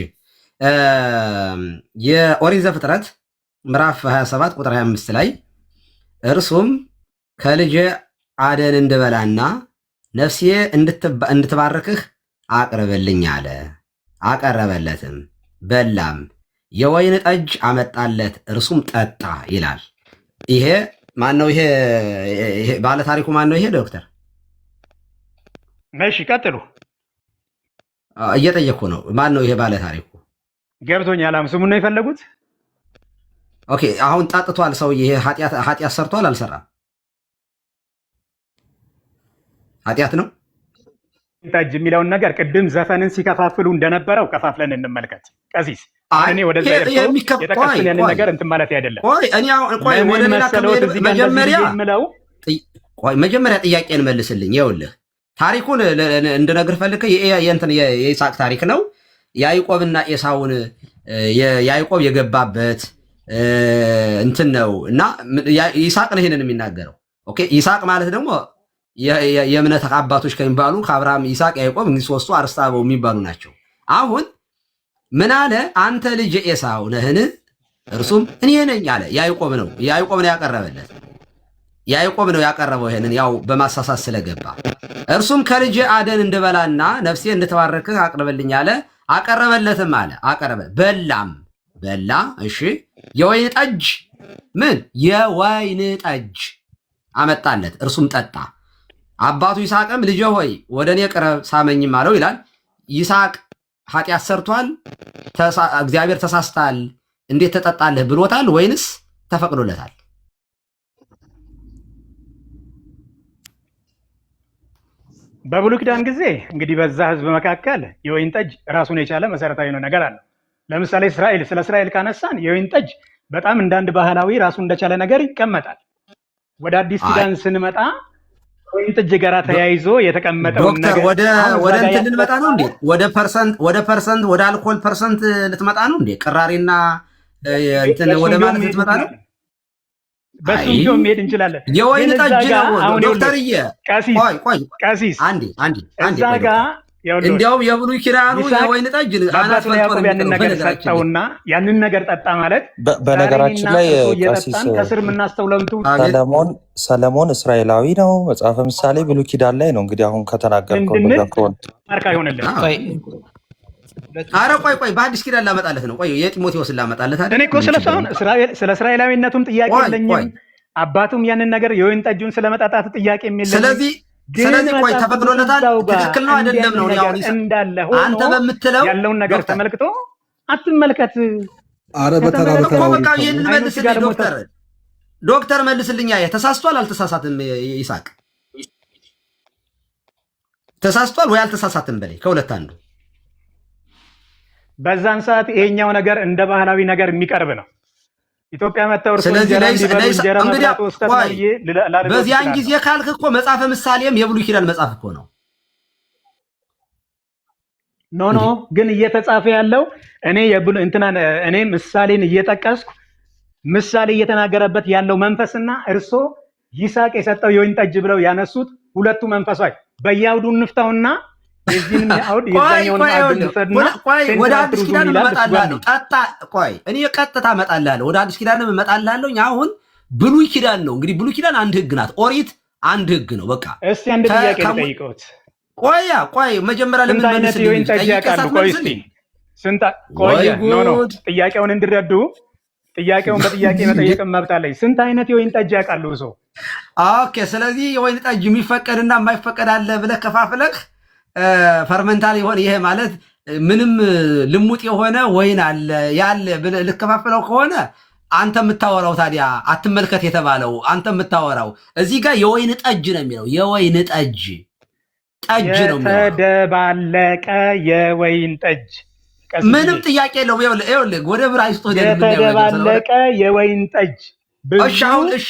የኦሪት ዘፍጥረት ምዕራፍ 27 ቁጥር 25 ላይ እርሱም ከልጄ አደን እንድበላና ነፍሴ እንድትባርክህ አቅርብልኝ አለ። አቀረበለትም፣ በላም፣ የወይን ጠጅ አመጣለት፣ እርሱም ጠጣ ይላል። ይሄ ማነው? ይሄ ባለ ታሪኩ ማነው? ይሄ ዶክተር። እሺ ቀጥሉ። እየጠየኩ ነው። ማነው ይሄ ባለ ታሪኩ? ገብቶኛል። ስሙን ነው የፈለጉት? ኦኬ አሁን ጠጥቷል ሰውዬ። ይሄ ኃጢአት ሰርቷል አልሰራም? ኃጢአት ነው። ጠጅ የሚለውን ነገር ቅድም ዘፈንን ሲከፋፍሉ እንደነበረው ከፋፍለን እንመልከት። ቀሲስ እኔ ወደዛ የጠቀስን ነገር እንትን ማለት አይደለም። መጀመሪያ ጥያቄን መልስልኝ። ይኸውልህ ታሪኩን እንድነግርህ ፈልገህ የይስሐቅ ታሪክ ነው። ያዕቆብና ኤሳውን ያዕቆብ የገባበት እንትን ነው እና ይስሐቅ ነው ይሄንን የሚናገረው። ኦኬ ይስሐቅ ማለት ደግሞ የእምነት አባቶች ከሚባሉ ከአብርሃም፣ ይስሐቅ፣ ያዕቆብ እንግዲህ ሶስቱ አርስተ አበው የሚባሉ ናቸው። አሁን ምን አለ? አንተ ልጅ ኤሳው ነህን? እርሱም እኔ ነኝ አለ። ያዕቆብ ነው ያቀረበለት። ያዕቆብ ነው ያቀረበው ይሄንን ያው በማሳሳት ስለገባ እርሱም ከልጅ አደን እንድበላና ነፍሴ እንድትባርክህ አቅርብልኝ አለ። አቀረበለትም አለ አቀረበ በላ። እሺ የወይን ጠጅ ምን የወይን ጠጅ አመጣለት፣ እርሱም ጠጣ። አባቱ ይስሐቅም ልጄ ሆይ ወደ እኔ ቅረብ ሳመኝም አለው ይላል። ይስሐቅ ኃጢአት ሰርቷል? እግዚአብሔር ተሳስታል እንዴት ተጠጣለህ ብሎታል ወይንስ ተፈቅዶለታል? በብሉይ ኪዳን ጊዜ እንግዲህ በዛ ህዝብ መካከል የወይን ጠጅ ራሱን የቻለ መሰረታዊ ነው ነገር አለ። ለምሳሌ ስለ እስራኤል ካነሳን የወይን ጠጅ በጣም እንዳንድ ባህላዊ ራሱን እንደቻለ ነገር ይቀመጣል። ወደ አዲስ ኪዳን ስንመጣ ወይን ጠጅ ጋር ተያይዞ የተቀመጠው ነገር ወደ እንትን ልንመጣ ነው እንዴ? ወደ አልኮል ፐርሰንት ልትመጣ ነው እንዴ? ቅራሬና እንትን ወደ ማለት ልትመጣ ነው? በሱም ቢሆን መሄድ እንችላለን። የወይን ጠጅ ነው ዶክተርዬ። ቀሲስ አንዴ እዛ ጋር እንዲያውም የብሉይ ኪዳኑ የወይን ጠጅ አናት ያዕቆብ ያንን ነገር ሰጠውና ያንን ነገር ጠጣ ማለት በነገራችን ላይ ቀሲስ ከስር የምናስተውለምቱ ሰለሞን እስራኤላዊ ነው። መጽሐፈ ምሳሌ ብሉይ ኪዳን ላይ ነው። እንግዲህ አሁን ከተናገርከው ነገር ከሆነ ማርካ ይሆንልን። አረ ቆይ በአዲስ ኪዳን ላመጣለት ነው። ቆይ የጢሞቴዎስን ላመጣለት አይደል? እኔ እኮ ስለ እስራኤላዊነቱም ጥያቄ የለኝም። አባቱም ያንን ነገር የወይን ጠጁን ስለመጣጣት ጥያቄ የለኝም። ስለዚህ ቆይ ተፈቅዶለታል? ትክክል ነው አይደለም ነው ያው እንዳለ ሆኖ አንተ በምትለው ያለውን ነገር ተመልክቶ አትመልከት። አረ በተራ በቃ ይሄንን መልስልኝ ዶክተር መልስልኝ። ተሳስቷል አልተሳሳትም? ይስሐቅ ተሳስቷል ወይ አልተሳሳትም? በላይ ከሁለት አንዱ። በዛን ሰዓት ይሄኛው ነገር እንደ ባህላዊ ነገር የሚቀርብ ነው። ኢትዮጵያ መጣው እርሱ በዚያን ጊዜ ካልክ እኮ መጽሐፈ ምሳሌም የብሉይ ኪዳን መጽሐፍ እኮ ነው። ኖ ግን እየተጻፈ ያለው እኔ ምሳሌን እየጠቀስኩ ምሳሌ እየተናገረበት ያለው መንፈስና እርሶ ይስሐቅ የሰጠው የወይን ጠጅ ብለው ያነሱት ሁለቱ መንፈሳዊ በየአውዱ እንፍታውና የዚህን አውድ የዛኛውን አውድ እንፈድና ወደ አዲስ ኪዳን እመጣላለሁ። እኔ ቀጥታ እመጣላለሁ። ወደ አዲስ ኪዳን እመጣላለሁ። አሁን ብሉይ ኪዳን ነው እንግዲህ ብሉይ ኪዳን አንድ ህግ ናት። ኦሪት አንድ ህግ ነው። በቃ እስቲ አንድ ጥያቄ ልጠይቅዎት። ቆይ መጀመሪያ ለምን ማለት የወይን ጠጅ ያውቃሉ? ቆይ እስቲ ጥያቄውን እንዲረዱ ጥያቄውን በጥያቄ መጠየቅ መብት አለኝ። ስንት አይነት የወይን ጠጅ ያውቃሉ ሰው? ኦኬ፣ ስለዚህ የወይን ጠጅ የሚፈቀድና የማይፈቀድ አለ ብለህ ከፋፍለህ ፈርመንታል የሆነ ይሄ ማለት ምንም ልሙጥ የሆነ ወይን አለ ያለ ብለህ ልከፋፍለው ከሆነ አንተ የምታወራው ታዲያ አትመልከት የተባለው አንተ የምታወራው እዚህ ጋር የወይን ጠጅ ነው የሚለው። የወይን ጠጅ ነው የተደባለቀ የወይን ጠጅ ምንም ጥያቄ የለውም። ይኸውልህ ወደ ብራይስጥ የተደባለቀ የወይን ጠጅ እሺ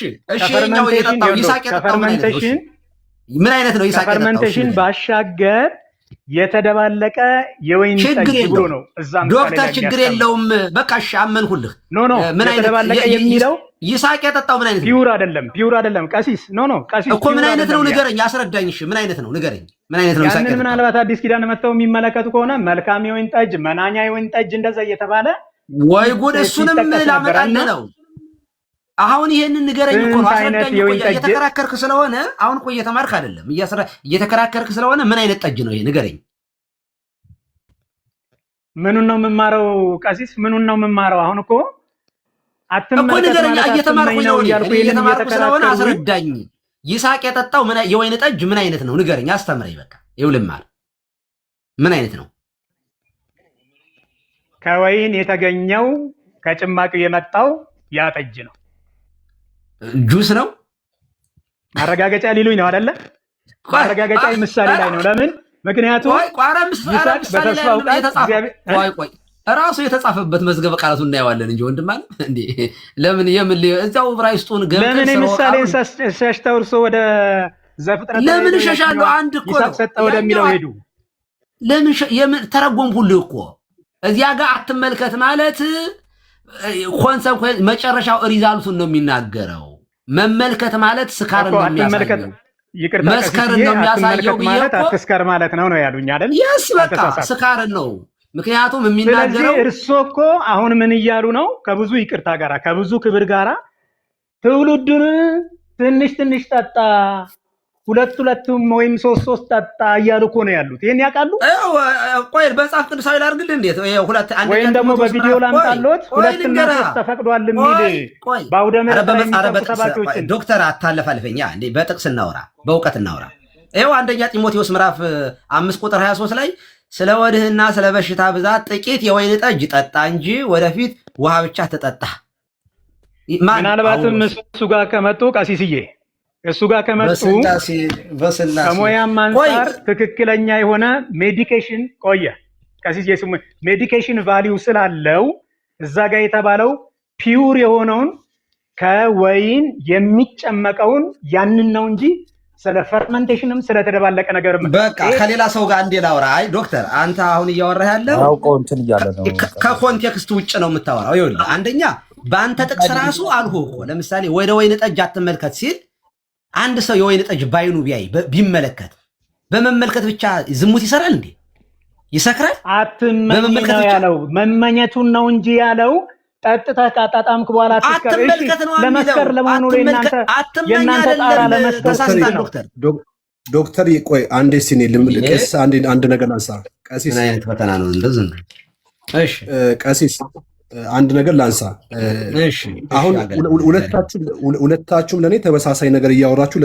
ይስሐቅ የጠጣው ምን አይነት ነው? ይስሐቅ ከፈርመንቴሽን ባሻገር የተደባለቀ የወይን ጠጅ ብሎ ነው እዛም ዶክተር ችግር የለውም። በቃ እሺ አመንኩልህ። ምን አይነት የተደባለቀ የሚለው ይስሐቅ የጠጣው ምን አይነት ነው? ፒውር አይደለም ቀሲስ። ቀሲስ እኮ ምን አይነት ነው ንገረኝ፣ አስረዳኝ። እሺ ምን አይነት ነው ንገረኝ። ምን አይነት ነው ይስሐቅ? ያንን ምናልባት አዲስ ኪዳን መጥተው የሚመለከቱ ከሆነ መልካም የወይን ጠጅ፣ መናኛ የወይን ጠጅ እንደዛ እየተባለ ወይ ጉድ! እሱንም ላመጣልህ ነው። አሁን ይሄንን ንገረኝ እኮ ነው አስረዳኝ። እየተከራከርክ ስለሆነ አሁን እኮ እየተማርክ አይደለም፣ እየተከራከርክ ስለሆነ ምን አይነት ጠጅ ነው ይሄ ንገረኝ። ምኑን ነው የምማረው ቀሲስ? ምኑን ነው የምማረው? አሁን እኮ ንገረኝ። እየተማርኩ ስለሆነ አስረዳኝ። ይስሐቅ የጠጣው የወይን ጠጅ ምን አይነት ነው ንገረኝ፣ አስተምረኝ። በቃ ይኸው ልማር። ምን አይነት ነው? ከወይን የተገኘው ከጭማቂው የመጣው ያ ጠጅ ነው። ጁስ ነው። ማረጋገጫ ሊሉኝ ነው አይደለ? ማረጋገጫ ምሳሌ ላይ ነው። ለምን? ምክንያቱም ራሱ የተጻፈበት መዝገበ ቃላቱ እናየዋለን እንጂ ወንድም አለ እንዴ? ለምን እዛው ዕብራይስጡን ለምን ምሳሌን ሸሽተው እርሶ ወደ ዘፍጥረት ለምን እሸሻለሁ? አንድ እኮ ይስሐቅ ሰጠ ወደሚለው ሄዱ። ለምን ተረጎምኩልህ እኮ እዚያ ጋር አትመልከት ማለት ኮንሰንኩዌንስ መጨረሻው ሪዛልቱን ነው የሚናገረው። መመልከት ማለት ስካርን ነው የሚያሳየው። መስከርን ነው የሚያሳየው ማለት አትስከር ማለት ነው ያሉኝ አይደል? ይስ በቃ ስካርን ነው ምክንያቱም የሚናገረው። እርሶ እኮ አሁን ምን እያሉ ነው? ከብዙ ይቅርታ ጋራ ከብዙ ክብር ጋራ ትውልዱን ትንሽ ትንሽ ጠጣ፣ ሁለቱም ወይም ሶስት ጠጣ እያሉ እኮ ነው ያሉት። ይሄን ያውቃሉ? ቆይ በመጽሐፍ ቅዱሳዊ ላድርግልህ እንዴት? ወይም ደግሞ በቪዲዮ ላምጣልዎት? ሁለትና ሶስት ተፈቅዷል የሚል በአውደ ምሕረት ሰባኪዎችን። ዶክተር አታለፋልፈኛ እንዴ! በጥቅስ እናውራ፣ በእውቀት እናውራ። ይኸው አንደኛ ጢሞቴዎስ ምዕራፍ 5 ቁጥር 23 ላይ ስለ ወድህና ስለ በሽታ ብዛት ጥቂት የወይን ጠጅ ጠጣ እንጂ ወደፊት ውሃ ብቻ ተጠጣ። ምናልባትም እሱ ጋር ከመጡ ቀሲስዬ እሱ ጋር ከመጡ ከሙያም አንጻር ትክክለኛ የሆነ ሜዲኬሽን ቀሲስዬ ሜዲኬሽን ቫሊዩ ስላለው እዛ ጋር የተባለው ፒውር የሆነውን ከወይን የሚጨመቀውን ያንን ነው እንጂ ስለ ፈርመንቴሽንም ስለተደባለቀ ነገር በቃ ከሌላ ሰው ጋር እንዴ ላውራ። አይ ዶክተር አንተ አሁን እያወራህ ያለው ከኮንቴክስት ውጭ ነው የምታወራው። ይኸውልህ አንደኛ በአንተ ጥቅስ ራሱ አልሆ እኮ ለምሳሌ ወደ ወይን ጠጅ አትመልከት ሲል አንድ ሰው የወይን ጠጅ ባይኑ ቢያይ ቢመለከት በመመልከት ብቻ ዝሙት ይሰራል እንዴ? ይሰክራል? አትመልከት ነው ያለው። መመኘቱን ነው እንጂ ያለው ጠጥተህ ካጣጣምክ በኋላ ለመስከር ለመሆኑ የእናንተ ጣራ ለመስከር ዶክተር ቆይ አንዴ ሲኔ ልምልቅስ አንድ ነገር ላንሳ። ቀሲስ ምን አይነት ፈተና ነው እንደዚህ? እሺ ቀሲስ አንድ ነገር ላንሳ። አሁን ሁለታችሁም ለእኔ ተመሳሳይ ነገር እያወራችሁ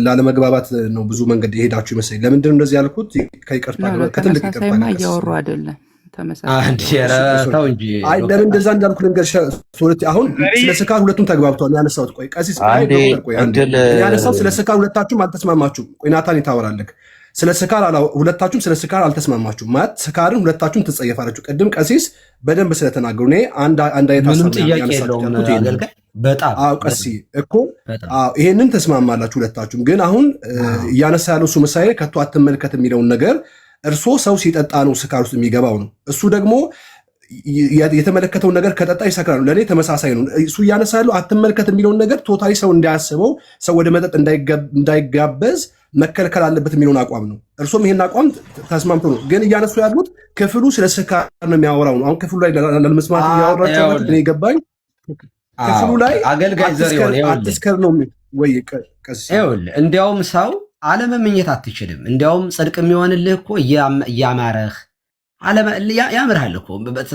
ላለመግባባት ነው ብዙ መንገድ የሄዳችሁ ይመስለኝ። ለምንድን ነው እንደዚህ ያልኩት? ከትልቅ ይቅርታ እያወሩ አይደለም። ለምን እንደዛ እንዳልኩ ልንገርሽ። አሁን ስለ ስካር ሁለቱም ተግባብተዋል። ያነሳሁት ቆይ ቀሲስ ያነሳሁት ስለ ስካር ሁለታችሁም አልተስማማችሁም። ቆይ ናታን ታወራለህ። ስለ ስካር ሁለታችሁም ስለ ስካር አልተስማማችሁም። ማለት ስካርን ሁለታችሁም ትጸየፋላችሁ። ቅድም ቀሲስ በደንብ ስለተናገሩ እኔ አንድ አይነት ሀሳብ ቀሲ እኮ ይሄንን ተስማማላችሁ ሁለታችሁም። ግን አሁን እያነሳ ያለው እሱ ምሳሌ ከቶ አትመልከት የሚለውን ነገር እርሶ ሰው ሲጠጣ ነው ስካር ውስጥ የሚገባው ነው። እሱ ደግሞ የተመለከተውን ነገር ከጠጣ ይሰክራል። ለእኔ ተመሳሳይ ነው። እሱ እያነሳ ያለው አትመልከት የሚለውን ነገር ቶታሊ ሰው እንዳያስበው፣ ሰው ወደ መጠጥ እንዳይጋበዝ መከልከል አለበት የሚለውን አቋም ነው። እርሶም ይሄን አቋም ተስማምቶ ነው። ግን እያነሱ ያሉት ክፍሉ ስለ ስካር ነው የሚያወራው ነው። አሁን ክፍሉ ላይ ለመስማት እያወራቸው እኔ ገባኝ። ክፍሉ ላይ አገልጋይ ዘሪሁን አትስከር ነው ወይ ቀስ እንዲያውም ሰው አለመመኘት አትችልም። እንዲያውም ጽድቅ የሚሆንልህ እኮ እያማረህ ያምርሃል እኮ።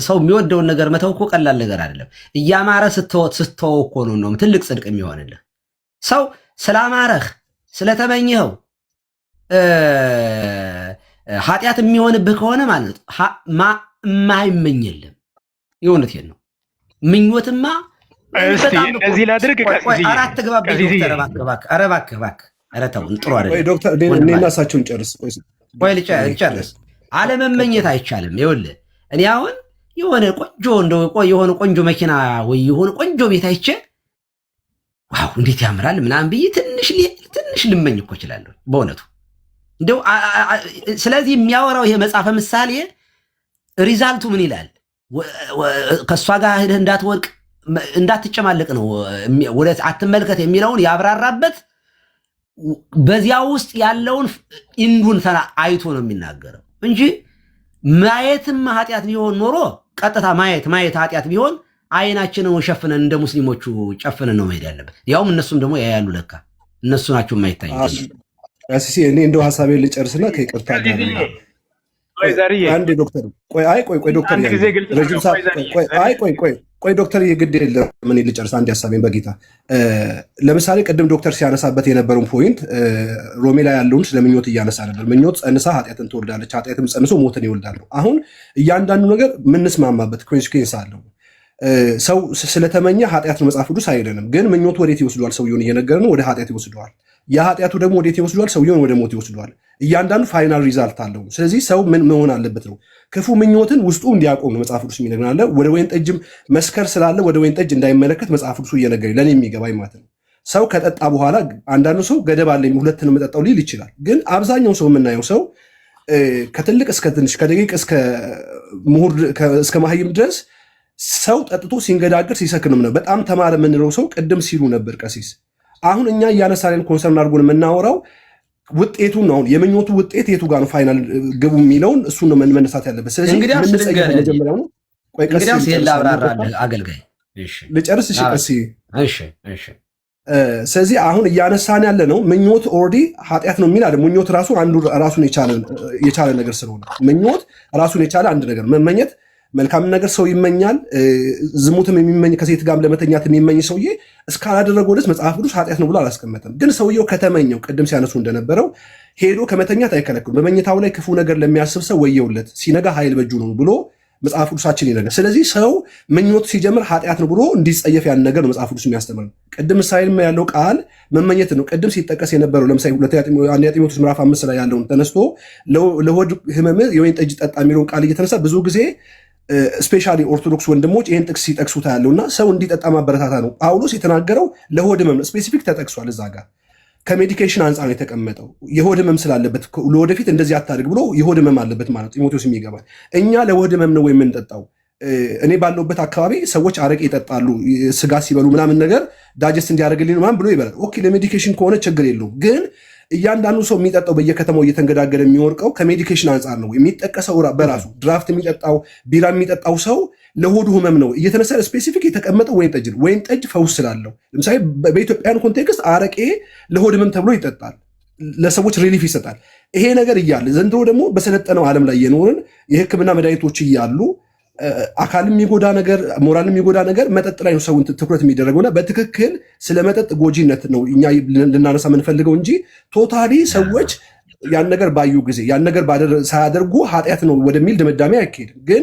ሰው የሚወደውን ነገር መተው እኮ ቀላል ነገር አይደለም። እያማረ ስትተወው እኮ ነው ትልቅ ጽድቅ የሚሆንልህ። ሰው ስላማረህ ስለተመኘኸው ኃጢአት የሚሆንብህ ከሆነ ማለት የማይመኝ የለም። የእውነቴን ነው። ምኞትማ እዚህ ላድርግ አራት ግባብ እባክህ ኧረ ተው ጥሩ አይደለም። ዶክተር እኔና እሳቸውን ጨርስ። ቆይ ልጨርስ። አለመመኘት አይቻልም። ይኸውልህ እኔ አሁን የሆነ ቆንጆ መኪና ወይ የሆነ ቆንጆ ቤት አይቼ ዋው እንዴት ያምራል ምናምን ብዬ ትንሽ ልመኝ እኮ እችላለሁ በእውነቱ እንደው። ስለዚህ የሚያወራው ይሄ መጽሐፈ ምሳሌ ሪዛልቱ ምን ይላል? ከእሷ ጋር ሄደህ እንዳትወድቅ እንዳትጨማለቅ ነው። ወደ አትመልከት የሚለውን ያብራራበት በዚያ ውስጥ ያለውን ኢንዱን አይቶ ነው የሚናገረው እንጂ ማየትም ኃጢአት ቢሆን ኖሮ ቀጥታ ማየት ኃጢአት ቢሆን አይናችንን ሸፍነን እንደ ሙስሊሞቹ ጨፍነን ነው መሄድ ያለበት። ያውም እነሱም ደግሞ ያያሉ። ለካ እነሱ ናቸው የማይታይ። እኔ እንደው ሀሳቤን ልጨርስና ከይቅርታ ጋር አንዴ ዶክተር ቆይ ዶክተር ረጅም ሰዓት ቆይ ዶክተር የግድ የለም ምን ልጨርስ አንድ ሀሳቤን በጌታ። ለምሳሌ ቅድም ዶክተር ሲያነሳበት የነበረውን ፖይንት ሮሜ ላይ ያለውን ስለ ምኞት እያነሳ ነበር። ምኞት ጸንሳ ኃጢአትን ትወልዳለች፣ ኃጢአትም ጸንሶ ሞትን ይወልዳሉ። አሁን እያንዳንዱ ነገር የምንስማማበት ኮንሲኩዌንስ አለው። ሰው ስለተመኘ ኃጢአት ነው መጽሐፍ ቅዱስ አይደለም። ግን ምኞቱ ወዴት ይወስደዋል? ሰውየውን እየነገረ ነው፣ ወደ ኃጢአት ይወስደዋል። የኃጢአቱ ደግሞ ወዴት ይወስደዋል? ሰውየውን ወደ ሞት ይወስደዋል። እያንዳንዱ ፋይናል ሪዛልት አለው። ስለዚህ ሰው ምን መሆን አለበት ነው? ክፉ ምኞትን ውስጡ እንዲያቆም ነው መጽሐፍ ቅዱስ የሚነግረን አለ። ወደ ወይን ጠጅም መስከር ስላለ ወደ ወይን ጠጅ እንዳይመለከት መጽሐፍ ቅዱሱ እየነገረኝ ለእኔ የሚገባኝ ማለት ነው። ሰው ከጠጣ በኋላ አንዳንዱ ሰው ገደብ አለኝ ሁለትን መጠጣው ሊል ይችላል። ግን አብዛኛው ሰው የምናየው ሰው ከትልቅ እስከ ትንሽ ከደቂቅ እስከ ምሁር እስከ ማህይም ድረስ ሰው ጠጥቶ ሲንገዳገር ሲሰክንም ነው። በጣም ተማረ የምንለው ሰው ቅድም ሲሉ ነበር ቀሲስ። አሁን እኛ እያነሳን ኮንሰርን አድርጎን የምናወራው ውጤቱን ነው። የምኞቱ ውጤት የቱ ጋር ነው ፋይናል ግቡ የሚለውን እሱን ነው መነሳት ያለበት። ስለዚህ መጀመሪያው ነው። ቆይ ቀሲስ አገልጋይ ልጨርስ። እሺ ቀሲስ ስለዚህ አሁን እያነሳን ያለ ነው ምኞት ኦልሬዲ ኃጢአት ነው የሚል አይደል? ምኞት ራሱ አንዱ ራሱን የቻለ ነገር ስለሆነ ምኞት ራሱን የቻለ አንድ ነገር መመኘት መልካም ነገር ሰው ይመኛል። ዝሙትም የሚመኝ ከሴት ጋር ለመተኛት የሚመኝ ሰውዬ እስካላደረገው ድረስ መጽሐፍ ቅዱስ ኃጢአት ነው ብሎ አላስቀመጠም። ግን ሰውየው ከተመኘው ቅድም ሲያነሱ እንደነበረው ሄዶ ከመተኛት አይከለክሉም። በመኝታው ላይ ክፉ ነገር ለሚያስብ ሰው ወየውለት፣ ሲነጋ ኃይል በእጁ ነው ብሎ መጽሐፍ ቅዱሳችን ይነገር። ስለዚህ ሰው ምኞት ሲጀምር ኃጢአት ነው ብሎ እንዲጸየፍ ያን ነገር ነው መጽሐፍ ቅዱስ የሚያስተምር። ቅድም ምሳሌም ያለው ቃል መመኘት ነው። ቅድም ሲጠቀስ የነበረው ለምሳሌ አንደኛ ጢሞቴዎስ ምዕራፍ 5 ላይ ያለውን ተነስቶ ለሆድ ህመም የወይን ጠጅ ጠጣ የሚለውን ቃል እየተነሳ ብዙ ጊዜ ስፔሻሊ ኦርቶዶክስ ወንድሞች ይህን ጥቅስ ሲጠቅሱት ያለውና ሰው እንዲጠጣ ማበረታታ ነው። ጳውሎስ የተናገረው ለሆድ ህመም ስፔሲፊክ ተጠቅሷል። እዛ ጋር ከሜዲኬሽን አንጻር ነው የተቀመጠው። የሆድ ህመም ስላለበት ለወደፊት እንደዚህ አታድርግ ብሎ የሆድ ህመም አለበት ማለት ጢሞቴዎስ የሚገባል። እኛ ለሆድ ህመም ነው የምንጠጣው። እኔ ባለውበት አካባቢ ሰዎች አረቄ ይጠጣሉ ስጋ ሲበሉ ምናምን ነገር ዳጀስት እንዲያደርግልኝ ምናምን ብሎ ይበላል። ኦኬ ለሜዲኬሽን ከሆነ ችግር የለውም። ግን እያንዳንዱ ሰው የሚጠጣው በየከተማው እየተንገዳገደ የሚወርቀው ከሜዲኬሽን አንጻር ነው የሚጠቀሰው። በራሱ ድራፍት የሚጠጣው ቢራ የሚጠጣው ሰው ለሆዱ ህመም ነው እየተነሳ ስፔሲፊክ የተቀመጠው ወይን ጠጅ ነው። ወይን ጠጅ ፈውስ ስላለው ለምሳሌ በኢትዮጵያን ኮንቴክስት አረቄ ለሆድ ህመም ተብሎ ይጠጣል፣ ለሰዎች ሪሊፍ ይሰጣል። ይሄ ነገር እያለ ዘንድሮ ደግሞ በሰለጠነው ዓለም ላይ የኖርን የህክምና መድኃኒቶች እያሉ አካል የሚጎዳ ነገር ሞራል የሚጎዳ ነገር መጠጥ ላይ ነው ሰው ትኩረት የሚደረገውና በትክክል ስለ መጠጥ ጎጂነት ነው እኛ ልናነሳ የምንፈልገው እንጂ ቶታሊ ሰዎች ያን ነገር ባዩ ጊዜ ያን ነገር ሳያደርጉ ኃጢአት ነው ወደሚል ድምዳሜ አይካሄድም። ግን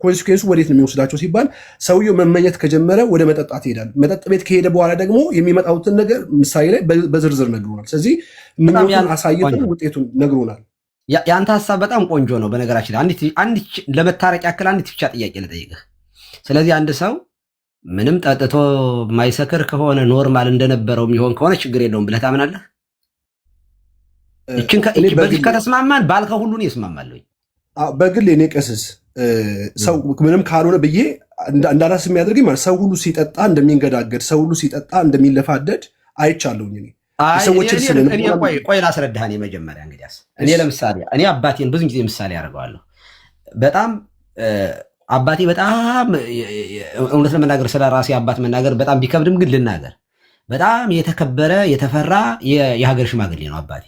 ኮንሲኩዌንሱ ወዴት ነው የሚወስዳቸው ሲባል ሰውየው መመኘት ከጀመረ ወደ መጠጣት ይሄዳል። መጠጥ ቤት ከሄደ በኋላ ደግሞ የሚመጣውትን ነገር ምሳሌ ላይ በዝርዝር ነግሮናል። ስለዚህ ምኞቱን አሳይተን ውጤቱን ነግሮናል። የአንተ ሀሳብ በጣም ቆንጆ ነው። በነገራችን አንድ ለመታረቅ ያክል አንዲት ብቻ ጥያቄ ልጠይቅህ። ስለዚህ አንድ ሰው ምንም ጠጥቶ ማይሰክር ከሆነ ኖርማል እንደነበረው የሚሆን ከሆነ ችግር የለውም ብለህ ታምናለህ? በዚህ ከተስማማን ባልከው ሁሉ ነው ይስማማለሁ። በግል እኔ ቀስስ ሰው ምንም ካልሆነ ብዬ እንዳላስ የሚያደርገኝ ማለት ሰው ሁሉ ሲጠጣ እንደሚንገዳገድ ሰው ሁሉ ሲጠጣ እንደሚለፋደድ አይቻለሁኝ እኔ ቆይ ላስረዳህ። እኔ መጀመሪያ እንግዲያስ እኔ ለምሳሌ እኔ አባቴን ብዙ ጊዜ ምሳሌ ያደርገዋለሁ። በጣም አባቴ በጣም እውነት ለመናገር ስለ ራሴ አባት መናገር በጣም ቢከብድም ግን ልናገር፣ በጣም የተከበረ የተፈራ የሀገር ሽማግሌ ነው አባቴ።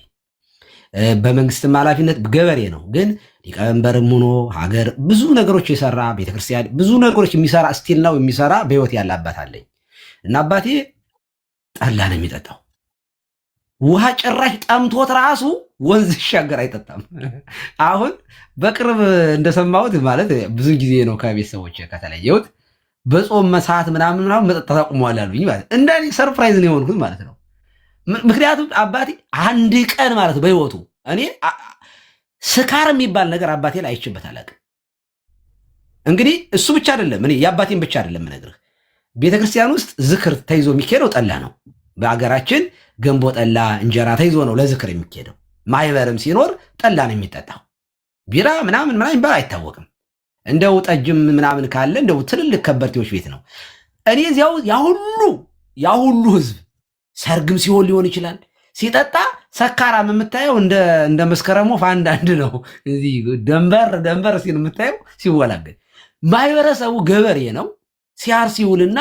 በመንግስትም ኃላፊነት ገበሬ ነው፣ ግን ሊቀመንበርም ሆኖ ሀገር ብዙ ነገሮች የሰራ ቤተክርስቲያን ብዙ ነገሮች የሚሰራ ስቲል ነው የሚሰራ በህይወት ያለ አባት አለኝ እና አባቴ ጠላ ነው የሚጠጣው። ውሃ ጭራሽ ጠምቶት ራሱ ወንዝ ይሻገር አይጠጣም። አሁን በቅርብ እንደሰማሁት ማለት ብዙ ጊዜ ነው ከቤተሰቦች ከተለየሁት በጾም መሳት ምናምን መጠጣት አቁመዋል አሉኝ። ማለት እንደኔ ሰርፕራይዝ ነው የሆንኩት ማለት ነው። ምክንያቱም አባቴ አንድ ቀን ማለት በህይወቱ እኔ ስካር የሚባል ነገር አባቴ ላይ አይችበት አላውቅም። እንግዲህ እሱ ብቻ አይደለም እኔ የአባቴን ብቻ አይደለም እነግርህ፣ ቤተክርስቲያን ውስጥ ዝክር ተይዞ የሚካሄደው ጠላ ነው። በሀገራችን ገንቦ ጠላ እንጀራ ተይዞ ነው ለዝክር የሚካሄደው። ማይበርም ሲኖር ጠላ ነው የሚጠጣው። ቢራ ምናምን ይባል አይታወቅም። እንደው ጠጅም ምናምን ካለ እንደው ትልልቅ ከበርቴዎች ቤት ነው። እኔ እዚያው ያ ሁሉ ህዝብ ሰርግም ሲሆን ሊሆን ይችላል ሲጠጣ ሰካራም የምታየው እንደ መስከረም ወፍ አንዳንድ ነው። እዚህ ደንበር ሲል የምታየው ሲወላገድ። ማህበረሰቡ ገበሬ ነው። ሲያርስ ይውልና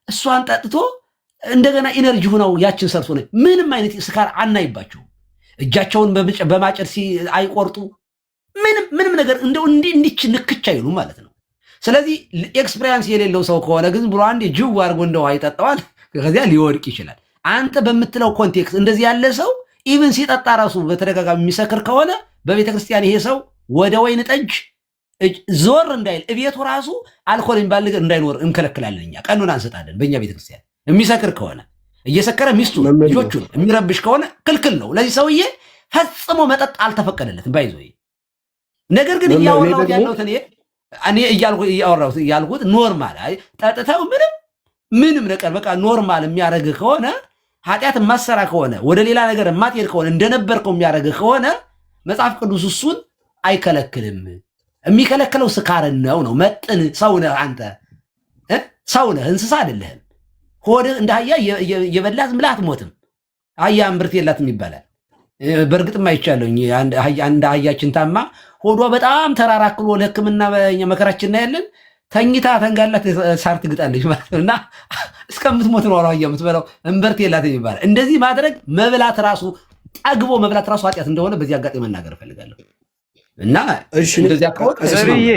እሷን ጠጥቶ እንደገና ኢነርጂ ሆነው ያችን ሰርቶ ነው። ምንም አይነት ስካር አናይባቸውም። እጃቸውን በማጨድ አይቆርጡ ምንም ነገር እንደው እንዲች ንክች አይሉ ማለት ነው። ስለዚህ ኤክስፔሪንስ የሌለው ሰው ከሆነ ግን ብሎ አንዴ ጅው አድርጎ እንደው አይጠጣዋል፣ ከዚያ ሊወድቅ ይችላል። አንተ በምትለው ኮንቴክስት እንደዚህ ያለ ሰው ኢቭን ሲጠጣ ራሱ በተደጋጋሚ የሚሰክር ከሆነ በቤተክርስቲያን ይሄ ሰው ወደ ወይን ጠጅ ዞር እንዳይል እቤቱ ራሱ አልኮል የሚባል ነገር እንዳይኖር እንከለክላለን። እኛ ቀኑን አንሰጣለን። በእኛ ቤተክርስቲያን የሚሰክር ከሆነ እየሰከረ ሚስቱ ልጆቹን የሚረብሽ ከሆነ ክልክል ነው። ለዚህ ሰውዬ ፈጽሞ መጠጥ አልተፈቀደለትም። ባይዞ ነገር ግን እያወራሁት ያለሁት እኔ እያወራሁት ያልኩት ኖርማል ጠጥተው ምንም ነገር በቃ ኖርማል የሚያደርግ ከሆነ ኃጢአት የማሰራ ከሆነ ወደ ሌላ ነገር የማትሄድ ከሆነ እንደነበርከው የሚያደርግ ከሆነ መጽሐፍ ቅዱስ እሱን አይከለክልም። የሚከለክለው ስካርን ነው። መጥን ሰውነህ አንተ ሰውነህ እንስሳ አይደለህም። ሆድህ እንደ አህያ የበላት ዝም ብለህ አትሞትም። አህያ እምብርት የላትም ይባላል። በእርግጥም አይቻለሁኝ። አንድ አህያችን ታማ ሆዷ በጣም ተራራክሎ ለሕክምና መከራችን እናያለን። ተኝታ ተንጋላት ሳር ትግጣለች ማለት ነው። እና እስከምትሞት ነው አራያ የምትበላው እንበርት የላት ይባላል። እንደዚህ ማድረግ መብላት ራሱ ጠግቦ መብላት ራሱ ኃጢአት እንደሆነ በዚህ አጋጣሚ መናገር እፈልጋለሁ። እና እንደዚህ አካውት ዘርዬ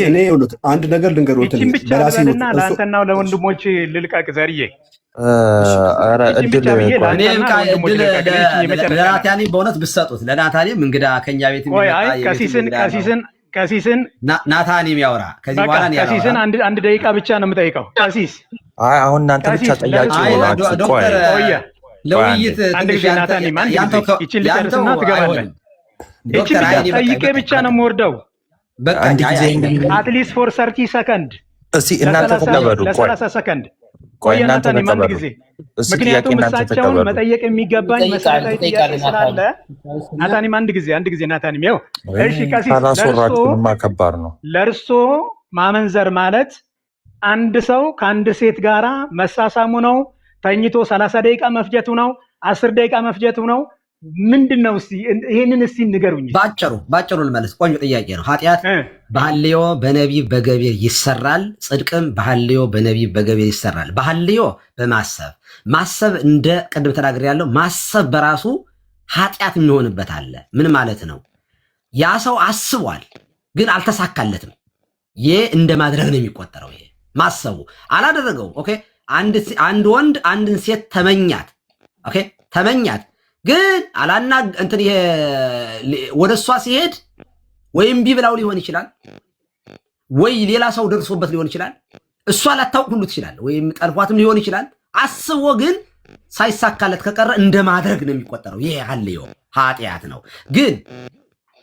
እኔ ይሉት አንድ ነገር ልንገሮት በራሴና ለአንተና ለወንድሞች ልልቀቅ ዘርዬ ለናታኒ በእውነት ብትሰጡት ለናታኒም እንግዳ ከኛ ቤት ቀሲስን ናታኒም ያወራ ከዚህ በኋላ ቀሲስን አንድ ደቂቃ ብቻ ነው የምጠይቀው። ቀሲስ አሁን እናንተ ብቻ ጠያቂ ዶክተር ለውይይት አንድ ጊዜ ናታኒም አንድ ጊዜ ይችል ልጨርስና ትገባለህ። ይችል ጠይቄ ብቻ ነው የምወርደው አንድ ጊዜ አትሊስት ፎር 30 ሰከንድ እስቲ እናንተ ተቀበሉ። ለ30 ሰከንድ ቆይ ናታኒም አንድ ጊዜ ምክንያቱም እሳቸውን መጠየቅ የሚገባኝ መሰረታዊ ጥያቄ ስላለ ናታኒም አንድ ጊዜ ናታኒም ያው እሺ ቀሲስ ከባድ ነው ለእርሶ ማመንዘር ማለት አንድ ሰው ከአንድ ሴት ጋራ መሳሳሙ ነው? ተኝቶ 30 ደቂቃ መፍጀቱ ነው? 10 ደቂቃ መፍጀቱ ነው? ምንድነው? እስቲ ይሄንን እስቲ ንገሩኝ። ባጭሩ ልመልስ። ቆንጆ ጥያቄ ነው። ኃጢአት በሐልዮ በነቢብ በገቢር ይሰራል፣ ጽድቅም በሐልዮ በነቢብ በገቢር ይሰራል። በሐልዮ ማሰብ እንደ ቅድም ተናግሬ ያለው ማሰብ በራሱ ኃጢአት የሚሆንበት አለ። ምን ማለት ነው? ያ ሰው አስቧል ግን አልተሳካለትም። ይሄ እንደ ማድረግ ነው የሚቆጠረው። ይሄ ማሰቡ አላደረገው። ኦኬ አንድ ወንድ አንድን ሴት ተመኛት ግን እንትን ይሄ ወደ እሷ ሲሄድ ወይም ቢብላው ሊሆን ይችላል፣ ወይ ሌላ ሰው ደርሶበት ሊሆን ይችላል፣ እሷ ላታውቅ ሁሉ ትችላል፣ ወይም ጠልፏትም ሊሆን ይችላል። አስቦ ግን ሳይሳካለት ከቀረ እንደ ማድረግ ነው የሚቆጠረው። ይሄ ሐልዮ ኃጢአት ነው። ግን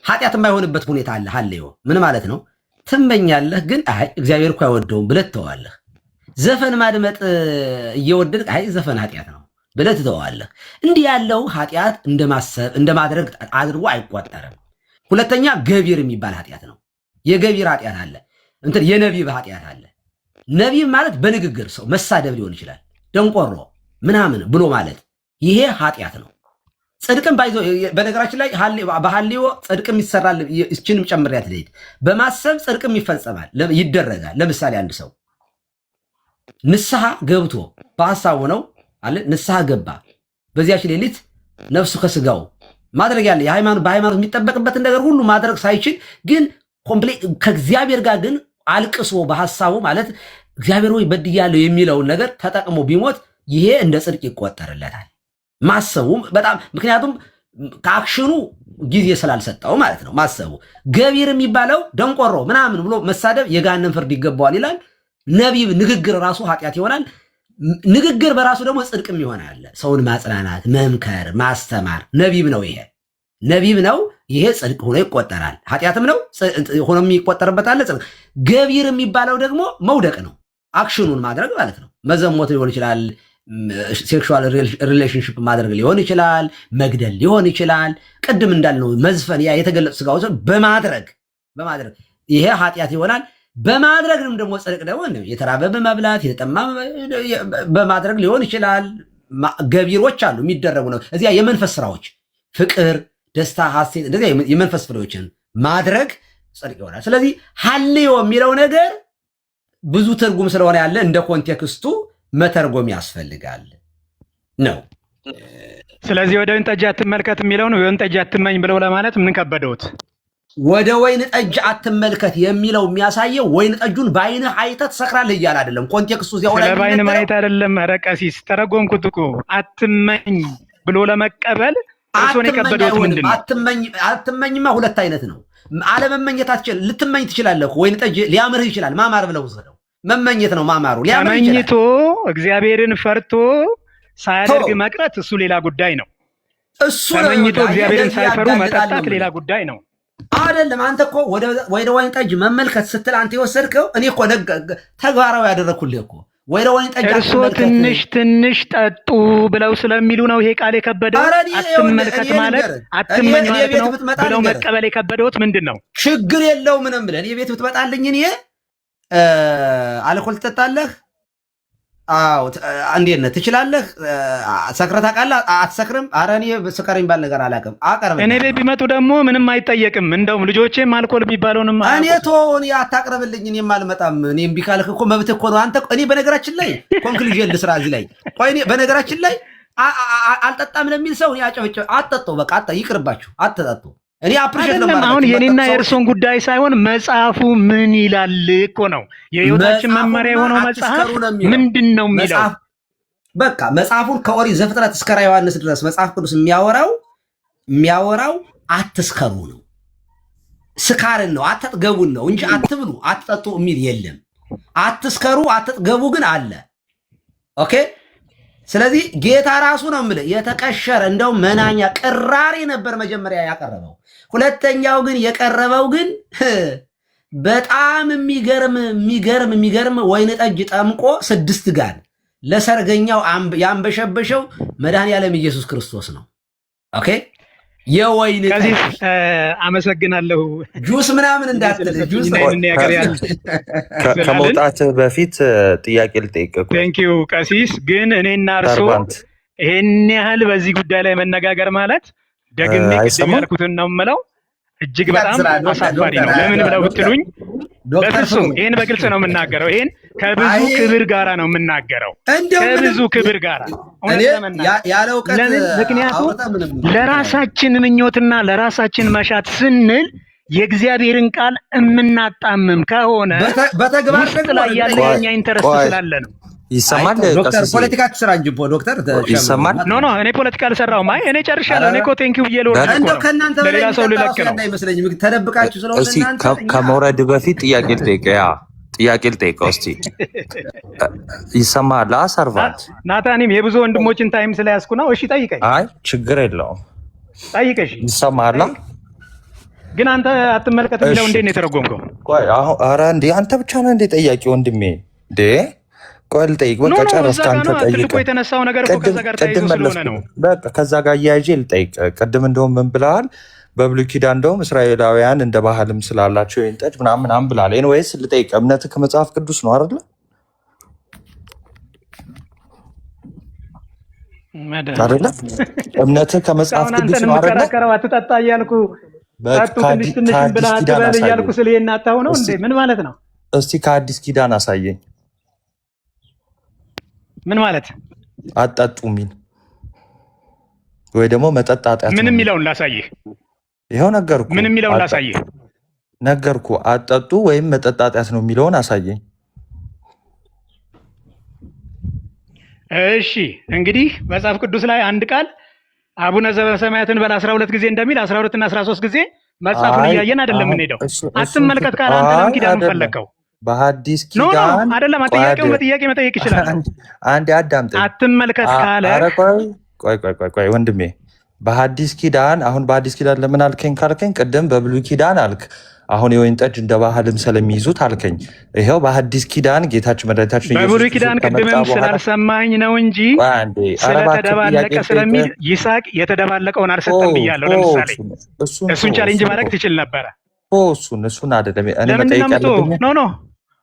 ኃጢአት የማይሆንበት ሁኔታ አለ። ሐልዮ ምን ማለት ነው? ትመኛለህ ግን አይ እግዚአብሔር እኮ አይወደውም ብለህ ትተዋለህ። ዘፈን ማድመጥ እየወደድክ አይ ዘፈን ኃጢአት ነው ብለህ ትተዋለህ። እንዲህ ያለው ኃጢአት እንደማድረግ አድርጎ አይቆጠርም። ሁለተኛ ገቢር የሚባል ኃጢአት ነው። የገቢር ኃጢአት አለ፣ የነቢብ ኃጢአት አለ። ነቢብ ማለት በንግግር ሰው መሳደብ ሊሆን ይችላል፣ ደንቆሮ ምናምን ብሎ ማለት ይሄ ኃጢአት ነው። ጽድቅም ባይዞ በነገራችን ላይ በሐልዮ ጽድቅም ይሰራል። እችንም ጨምሪያት ልሄድ በማሰብ ጽድቅም ይፈጸማል ይደረጋል። ለምሳሌ አንድ ሰው ንስሐ ገብቶ በሐሳቡ ነው አለ ንስሐ ገባ። በዚያች ሌሊት ነፍሱ ከስጋው ማድረግ ያለ በሃይማኖት የሚጠበቅበትን ነገር ሁሉ ማድረግ ሳይችል ግን ኮምፕሌት ከእግዚአብሔር ጋር ግን አልቅሶ በሐሳቡ ማለት እግዚአብሔር ወይ በድያለሁ የሚለውን ነገር ተጠቅሞ ቢሞት ይሄ እንደ ጽድቅ ይቆጠርለታል። ማሰቡም በጣም ምክንያቱም ከአክሽኑ ጊዜ ስላልሰጠው ማለት ነው። ማሰቡ ገቢር የሚባለው ደንቆሮ ምናምን ብሎ መሳደብ የገሃነም ፍርድ ይገባዋል ይላል። ነቢብ ንግግር ራሱ ኃጢአት ይሆናል። ንግግር በራሱ ደግሞ ጽድቅም ይሆናል። ሰውን ማጽናናት፣ መምከር፣ ማስተማር ነቢብ ነው። ይሄ ነቢብ ነው። ይሄ ጽድቅ ሆኖ ይቆጠራል። ኃጢአትም ነው ሆኖ የሚቆጠርበት አለ። ገቢር የሚባለው ደግሞ መውደቅ ነው። አክሽኑን ማድረግ ማለት ነው። መዘሞት ሊሆን ይችላል፣ ሴክሹዋል ሪሌሽንሽፕ ማድረግ ሊሆን ይችላል፣ መግደል ሊሆን ይችላል። ቅድም እንዳልነው መዝፈን፣ ያ የተገለጹ ስጋዎች በማድረግ ይሄ ኃጢአት ይሆናል። በማድረግም ደግሞ ጽድቅ ደግሞ የተራበ በመብላት የተጠማ በማድረግ ሊሆን ይችላል። ገቢሮች አሉ የሚደረጉ ነው። እዚያ የመንፈስ ስራዎች ፍቅር፣ ደስታ፣ ሐሴት እንደዚያ የመንፈስ ፍሬዎችን ማድረግ ጽድቅ ይሆናል። ስለዚህ ሐልዮ የሚለው ነገር ብዙ ትርጉም ስለሆነ ያለ እንደ ኮንቴክስቱ መተርጎም ያስፈልጋል ነው። ስለዚህ ወደ ወይን ጠጅ አትመልከት የሚለውን ወይን ጠጅ አትመኝ ብለው ለማለት ምን ከበደውት? ወደ ወይን ጠጅ አትመልከት የሚለው የሚያሳየው ወይን ጠጁን በዓይንህ አይተህ ትሰክራለህ እያለ አይደለም። ኮንቴክስቱ እዚያው ላይ በዓይን ማየት አይደለም። ኧረ ቀሲስ ተረጎምኩት እኮ አትመኝ ብሎ ለመቀበል እሱን የከበደውት ምንድን ነው? አትመኝማ ሁለት አይነት ነው። አለመመኘታችን ልትመኝ ትችላለህ። ወይን ጠጅ ሊያምርህ ይችላል። ማማር ብለው ወሰደው መመኘት ነው። ማማሩ ሊያምርህ ይችላል። ተመኝቶ እግዚአብሔርን ፈርቶ ሳያደርግ መቅረት እሱ ሌላ ጉዳይ ነው። እሱ ተመኝቶ እግዚአብሔርን ሳይፈሩ መጠጣት ሌላ ጉዳይ ነው። አይደለም። አንተ እኮ ወደ ወይን ጠጅ መመልከት ስትል አንተ የወሰድከው እኔ እኮ ተግባራዊ ያደረኩልህ እኮ ወደ ወይን ጠጅ እርሶ ትንሽ ጠጡ ብለው ስለሚሉ ነው ይሄ ቃል የከበደው። አትመልከት ማለት አትመኝ ማለት ነው ብለው መቀበል የከበደውት ምንድን ነው? ችግር የለው ምንም ብለን የቤት ብትመጣልኝ እኔ አልኮል ትጠጣለህ አዎ እንዴት ነህ? ትችላለህ? ሰክረህ ታውቃለህ? አትሰክርም? ኧረ እኔ ስከር የሚባል ነገር አላውቅም። አቀርብልህ። እኔ ቤት ቢመጡ ደግሞ ምንም አይጠየቅም። እንደውም ልጆቼም አልኮል የሚባለውንም እኔ እኔ አታቅርብልኝ። እኔም አልመጣም። እኔ እምቢ ካልክ እኮ መብትህ እኮ ነው። አንተ እኔ በነገራችን ላይ ኮንክሉዥን ልስራ እዚህ ላይ። ቆይ እኔ በነገራችን ላይ አልጠጣም ለሚል ሰው እኔ አጨብጭብ። አትጠጡ፣ በቃ ይቅርባችሁ፣ አትጠጡ። እኔ አፕሪሼት ነው ማለት አሁን የኔና የእርሶን ጉዳይ ሳይሆን መጽሐፉ ምን ይላል እኮ ነው። የህይወታችን መመሪያ የሆነው መጽሐፍ ምንድን ነው የሚለው? በቃ መጽሐፉን ከኦሪት ዘፍጥረት እስከ ራዕየ ዮሐንስ ድረስ መጽሐፍ ቅዱስ የሚያወራው አትስከሩ ነው፣ ስካርን ነው፣ አትጥገቡን ነው እንጂ አትብሉ አትጠጡ የሚል የለም። አትስከሩ አትጥገቡ ግን አለ። ኦኬ። ስለዚህ ጌታ ራሱ ነው የምልህ የተቀሸረ እንደው መናኛ ቅራሬ ነበር መጀመሪያ ያቀረበው። ሁለተኛው ግን የቀረበው ግን በጣም የሚገርም ወይን ጠጅ ጠምቆ 6 ጋን ለሰርገኛው ያንበሸበሸው መድኃኔዓለም ኢየሱስ ክርስቶስ ነው። ኦኬ። የወይን ከዚህ አመሰግናለሁ። ጁስ ምናምን እንዳትል ጁስ ከመውጣት በፊት ጥያቄ ልጠይቅህ። ቴንኪው ቀሲስ። ግን እኔና እርሶ ይሄን ያህል በዚህ ጉዳይ ላይ መነጋገር ማለት ደግሜ ቅድም ያልኩትን ነው የምለው እጅግ በጣም አሳፋሪ ነው። ለምን ብለው ብትሉኝ በፍጹም ይሄን በግልጽ ነው የምናገረው። ይሄን ከብዙ ክብር ጋራ ነው የምናገረው፣ ከብዙ ክብር ጋራ ምክንያቱም ለራሳችን ምኞትና ለራሳችን መሻት ስንል የእግዚአብሔርን ቃል የምናጣምም ከሆነ በተግባር ላይ ያለ የኛ ኢንተረስት ስላለ ነው። ይሰማል? ዶክተር ፖለቲካ ትስራ እንጂ ዶክተር ይሰማል? ኖ እኔ ፖለቲካ አልሰራሁም። አይ እኔ ጨርሻለሁ። እኔ እኮ ቴንኪው ብዬ ልወርድ እኮ ነው። ከእናንተ ለሌላ ሰው ልለቅ ነው አይመስለኝም። ተደብቃችሁ ስለሆነ እናንተ ከመውረድ በፊት ጥያቄ ልጠይቀው እስቲ። ይሰማል? ሰርቫንት ናታኒም የብዙ ወንድሞችን ታይም ስለያዝኩ ነው። እሺ ጠይቀኝ። አይ ችግር የለውም ጠይቀሽ። ይሰማል? ግን አንተ አትመልከት የሚለው እንዴት ነው የተረጎምከው? ኧረ እንዴ አንተ ብቻ ነህ እንዴ ጠያቂ ወንድሜ? እንዴ ቆይ ልጠይቅ። በቃ ጨረስክ አንተ ጠይቀህ። የተነሳው ነገር እኮ ከዛ ጋር ተያይዞ ስለሆነ ነው። በቃ ከዛ ጋር እያይዤ ልጠይቅ። ቅድም እንደውም ምን ብለሃል? በብሉይ ኪዳን እንደውም እስራኤላውያን እንደ ባህልም ስላላቸው ወይን ጠጅ ምናምን ብለሃል። ኤኒዌይስ ልጠይቅ። እምነትህ ከመጽሐፍ ቅዱስ ነው አይደለ? አይደለ? እምነትህ ከመጽሐፍ ቅዱስ ነው አይደለ? አትጠጣ እያልኩ ትንሽ ብለህ አትበል እያልኩ ስለሄን አታው ነው እንዴ? ምን ማለት ነው? እስቲ ከአዲስ ኪዳን አሳየኝ። ምን ማለት አጠጡ ሚል ወይ ደግሞ መጠጣጣት ምን የሚለውን ላሳይህ። ይኸው ነገርኩ። ምን የሚለውን ላሳይህ ነገርኩ። አጠጡ ወይም መጠጣጣት ነው የሚለውን አሳየኝ። እሺ እንግዲህ መጽሐፍ ቅዱስ ላይ አንድ ቃል አቡነ ዘበሰማያትን በል 12 ጊዜ እንደሚል 12 እና 13 ጊዜ መጽሐፉን እያየን አይደለም የምንሄደው። አትመልከት ካለ አንተ ለምን ኪዳኑን ፈለከው? በሐዲስ ኪዳን አይደለም። ጥያቄውን በጥያቄ መጠየቅ ይችላል። አንዴ አዳምጠኝ። አትመልከት ካለ ቆይ ወንድሜ፣ በሐዲስ ኪዳን አሁን በሐዲስ ኪዳን ለምን አልከኝ ካልከኝ፣ ቅድም በብሉይ ኪዳን አልክ። አሁን የወይን ጠጅ እንደ ባህልም ስለሚይዙት አልከኝ። ይኸው በሐዲስ ኪዳን ጌታችን መድኃኒታችን በብሉይ ኪዳን ቅድምም ስላልሰማኝ ነው እንጂ ስለተደባለቀ ስለሚል ይስሐቅ የተደባለቀውን አልሰጠም ብያለሁ። ለምሳሌ እሱን ቻሌንጅ ማድረግ ትችል ነበረ። እሱን አይደለም እኔ መጠየቅ ያለብኝ ኖ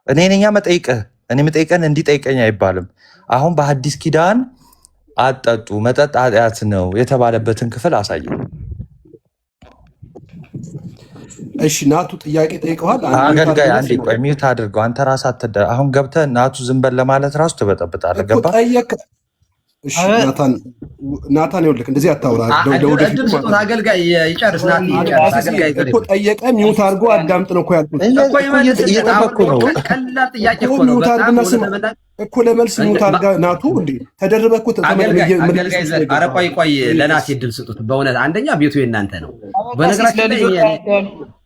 እኔ ነኝ መጠይቅህ። እኔ መጠይቀን እንዲጠይቀኝ አይባልም። አሁን በሐዲስ ኪዳን አጠጡ መጠጥ ኃጢአት ነው የተባለበትን ክፍል አሳየኝ። እሺ ናቱ ጥያቄ ጠይቀዋል። አገልጋይ አንዴ ቆይ ሚዩት አድርገው። አንተ ራስህ አሁን ገብተህ ናቱ ዝም በል ለማለት ራሱ ትበጠብጣለህ። ገባህ? እሺ ናታን ይኸውልህ እንደዚህ አታውራ። አገልጋይ ይጨርስ። አገልጋይ እኮ ጠየቀ ሚዩት አድርጎ አዳምጥ ነው እኮ ያልኩት። እየጠበኩ ነው። ቀላል ጥያቄ እኮ ነው። ሚዩት አድርግና ስም እኮ ለመልስ ሚዩት አድርጋ ናቱ እንዴ ተደረበ እኮ ኧረ ቆይ ለናት እድል ስጡት። በእውነት አንደኛ ቤቱ የእናንተ ነው። በነገራችን ላይ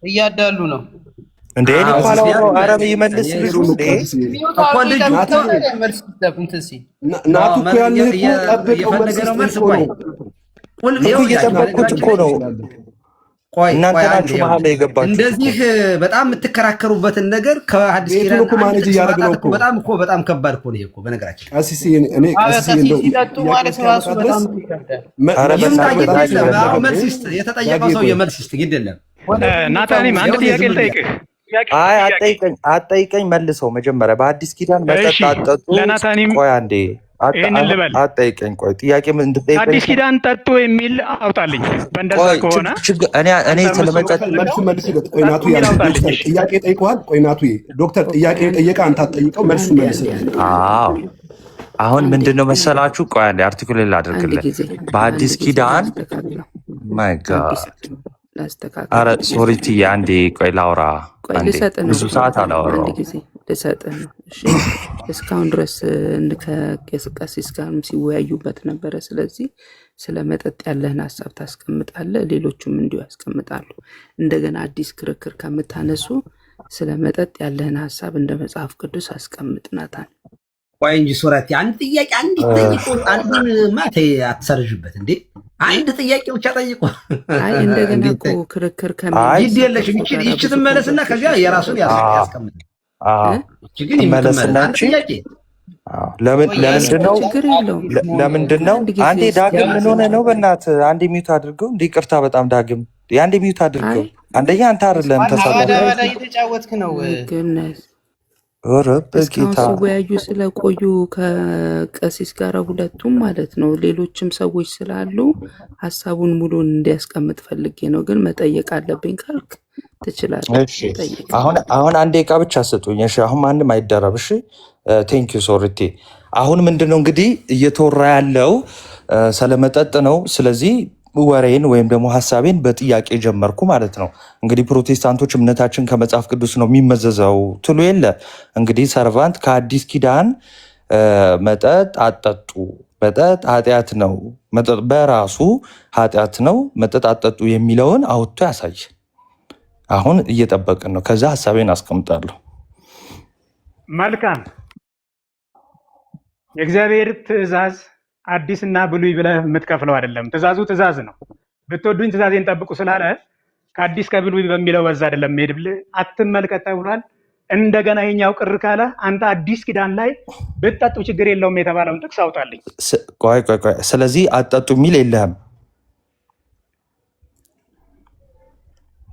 እያዳሉ ነው እንዴ አረብ ይመልስ ልጁ እንዴ እኮ ልጁ ናቱ እኮ ያለህ እኮ ጠብቀው መልስ እኮ እየጠበቅኩት እኮ ነው። እናንተ ናችሁ መሀል ላይ የገባችሁ። እንደዚህ በጣም የምትከራከሩበትን ነገር ከሐዲስ ኪዳን እኮ ማኔጅ እያደረግን ነው እኮ በጣም ከባድ እኮ ነው እኮ በነገራችን ቀሲስ እኔ ቀሲስ እንደው ማለት ራሱ በጣም መልስ ይስጥ። የተጠየቀው ሰው የመልስ ይስጥ። ግድ የለም ናታኒም አንድ ጥያቄ ልጠይቅህ። አይ አጠይቀኝ መልሰው መጀመሪያ በአዲስ ኪዳን መጠጥ አጠጡ። ለናታኒም ቆይ አንዴ ይሄንን ልበል። አጠይቀኝ። ቆይ ጥያቄ ምን እንድጠይቀኝ አዲስ ኪዳን ጠጡ የሚል አውጣልኝ። በእንደዛ ከሆነ እኔ ስለመጠጥ መልስ መልስለት። ቆይ ናቱ ያለ ዶክተር ጥያቄ ጠይቀዋል። ቆይ ናቱ ዶክተር ጥያቄ ጠየቀ፣ አንተ አትጠይቀው፣ መልሱ መልስለት። አዎ አሁን ምንድነው መሰላችሁ? ቆይ አንዴ አርቲክል ላድርግልህ። በአዲስ ኪዳን ማይ ጋድ አረ ሶሪቲ አንዴ ቆይ ላውራ። ብዙ ሰዓት አላወራው ልሰጥህ ነው። እሺ እስካሁን ድረስ ከቀሲስ ጋርም ሲወያዩበት ነበረ። ስለዚህ ስለ መጠጥ ያለህን ሀሳብ ታስቀምጣለህ፣ ሌሎቹም እንዲሁ ያስቀምጣሉ። እንደገና አዲስ ክርክር ከምታነሱ ስለ መጠጥ ያለህን ሀሳብ እንደ መጽሐፍ ቅዱስ አስቀምጥ። ናታን ቆይ እንጂ ሶራቲ አንድ ጥያቄ አንድ ጠይቁ። አንዱን ማቴ አትሰርዥበት እንዴ! አንድ ጥያቄ ብቻ ጠይቁ። አይ እንደገና እኮ ክርክር ይድ የለሽም። ይቺ ትመለስና ከዚያ የራሱን ያስቀምጥ። ለምንድን ነው አንዴ ዳግም ምን ሆነ ነው? በእናትህ አንዴ ሚዩት አድርገው። እንደ ይቅርታ በጣም ዳግም አንዴ ሚዩት አድርገው። አንደኛ አንተ አይደለም ተሳዳቢ እየተጫወትክ ነው። እስካሁን ሲወያዩ ስለቆዩ ከቀሲስ ጋር ሁለቱም ማለት ነው። ሌሎችም ሰዎች ስላሉ ሀሳቡን ሙሉን እንዲያስቀምጥ ፈልጌ ነው። ግን መጠየቅ አለብኝ ካልክ ትችላለህ። አሁን አንድ ደቂቃ ብቻ ስጡኝ። እሺ አሁን ማንም አይደረብ። እሺ ቴንክ ዩ ሶሪቲ። አሁን ምንድነው እንግዲህ እየተወራ ያለው ስለመጠጥ ነው። ስለዚህ ወሬን ወይም ደግሞ ሀሳቤን በጥያቄ ጀመርኩ ማለት ነው። እንግዲህ ፕሮቴስታንቶች እምነታችን ከመጽሐፍ ቅዱስ ነው የሚመዘዘው ትሉ የለ እንግዲህ ሰርቫንት ከአዲስ ኪዳን መጠጥ አጠጡ፣ መጠጥ ኃጢአት ነው፣ መጠጥ በራሱ ኃጢአት ነው፣ መጠጥ አጠጡ የሚለውን አውጥቶ ያሳይ። አሁን እየጠበቅን ነው። ከዛ ሀሳቤን አስቀምጣለሁ። መልካም። የእግዚአብሔር ትእዛዝ አዲስና ብሉይ ብለህ የምትከፍለው አይደለም። ትእዛዙ ትእዛዝ ነው። ብትወዱኝ ትእዛዜን ጠብቁ ስላለ ከአዲስ ከብሉይ በሚለው በዛ አይደለም ሄድ ብለህ አትመልከት ተብሏል። እንደገና ይኸኛው ቅር ካለ አንተ አዲስ ኪዳን ላይ ብትጠጡ ችግር የለውም የተባለውን ጥቅስ አውጣልኝ። ቆይ ስለዚህ አትጠጡ የሚል የለህም።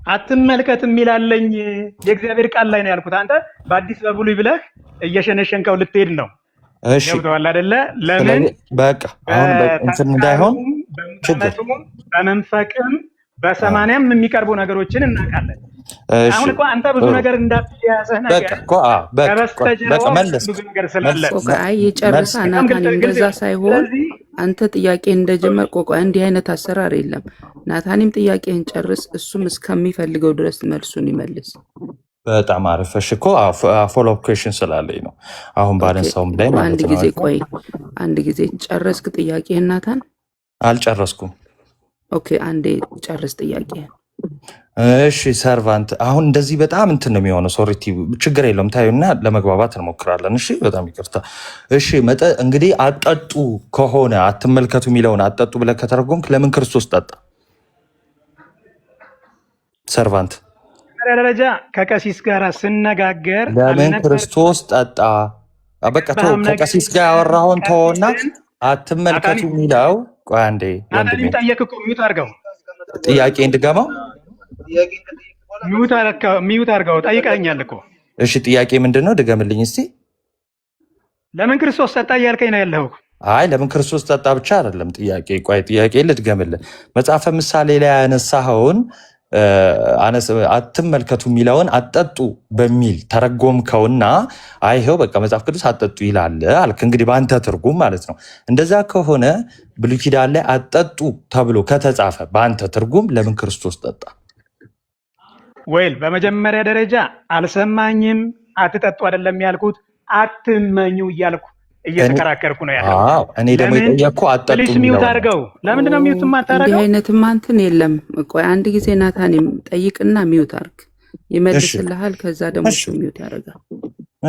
አትመልከት የሚል አለኝ። የእግዚአብሔር ቃል ላይ ነው ያልኩት። አንተ በአዲስ በብሉይ ብለህ እየሸነሸንከው ልትሄድ ነው። እሺ ገብቶሃል አይደለ? ለምን በቃ አሁን እንትን እንዳይሆን በመንፈቅም በሰማንያም የሚቀርቡ ነገሮችን እናውቃለን። አሁን እኮ አንተ ብዙ ነገር እንዳትያዘህ ነገር ከበስተጀርባ ብዙ ነገር ስላለ የጨረሳ ናታን እንደዛ ሳይሆን አንተ ጥያቄ እንደጀመር እንዲህ አይነት አሰራር የለም። ናታኒም ጥያቄን ጨርስ፣ እሱም እስከሚፈልገው ድረስ መልሱን ይመልስ። በጣም አሪፍ። እሺ እኮ ፎሎ አፕ ኩዌስችን ስላለኝ ነው አሁን ባነሳውም ላይ ማለት ነው። አንድ ጊዜ ቆይ፣ አንድ ጊዜ ጨረስክ ጥያቄህን ናታን? አልጨረስኩም። ኦኬ አንዴ ጨርስ ጥያቄህን። እሺ ሰርቫንት፣ አሁን እንደዚህ በጣም እንትን ነው የሚሆነው። ሶሪቲ ችግር የለውም ታዩና ለመግባባት እንሞክራለን። እሺ በጣም ይቅርታ። እሺ እንግዲህ አጠጡ ከሆነ አትመልከቱ የሚለውን አጠጡ ብለህ ከተረጎምክ ለምን ክርስቶስ ጠጣ? ሰርቫንት ደረጃ ከቀሲስ ጋር ስነጋገር ለምን ክርስቶስ ጠጣ? በቃ ተው፣ ከቀሲስ ጋር ያወራውን ተወና አትመልከቱ የሚለው ቆይ አንዴ ወንድሜ ጠየቅ እኮ ሚውት አድርገው። ጥያቄ እንድገማው ሚውት አድርገው። ጠይቀኛል እኮ። እሺ ጥያቄ ምንድን ነው? ድገምልኝ እስቲ። ለምን ክርስቶስ ጠጣ እያልከኝ ነው ያለኸው? አይ ለምን ክርስቶስ ጠጣ ብቻ አይደለም ጥያቄ። ቆይ ጥያቄ ልድገምልህ። መጽሐፈ ምሳሌ ላይ ያነሳኸውን አትመልከቱ የሚለውን አጠጡ በሚል ተረጎምከውና አይሄው በቃ መጽሐፍ ቅዱስ አጠጡ ይላል አልክ። እንግዲህ በአንተ ትርጉም ማለት ነው። እንደዛ ከሆነ ብሉይ ኪዳን ላይ አጠጡ ተብሎ ከተጻፈ በአንተ ትርጉም ለምን ክርስቶስ ጠጣ? ወይል በመጀመሪያ ደረጃ አልሰማኝም። አትጠጡ አይደለም ያልኩት፣ አትመኙ እያልኩ እየተከራከርኩ ነው ያለው። እኔ ደግሞ የጠየቅኩ አጠጡ ፕሊስ ሚውት አድርገው። ለምንድን ነው ሚውት የማታደርገው? እንዲህ አይነትማ እንትን የለም። ቆይ አንድ ጊዜ ናታን ጠይቅና ሚውት አድርግ፣ ይመልስልሃል። ከዛ ደግሞ እሱ ሚውት ያደርጋል።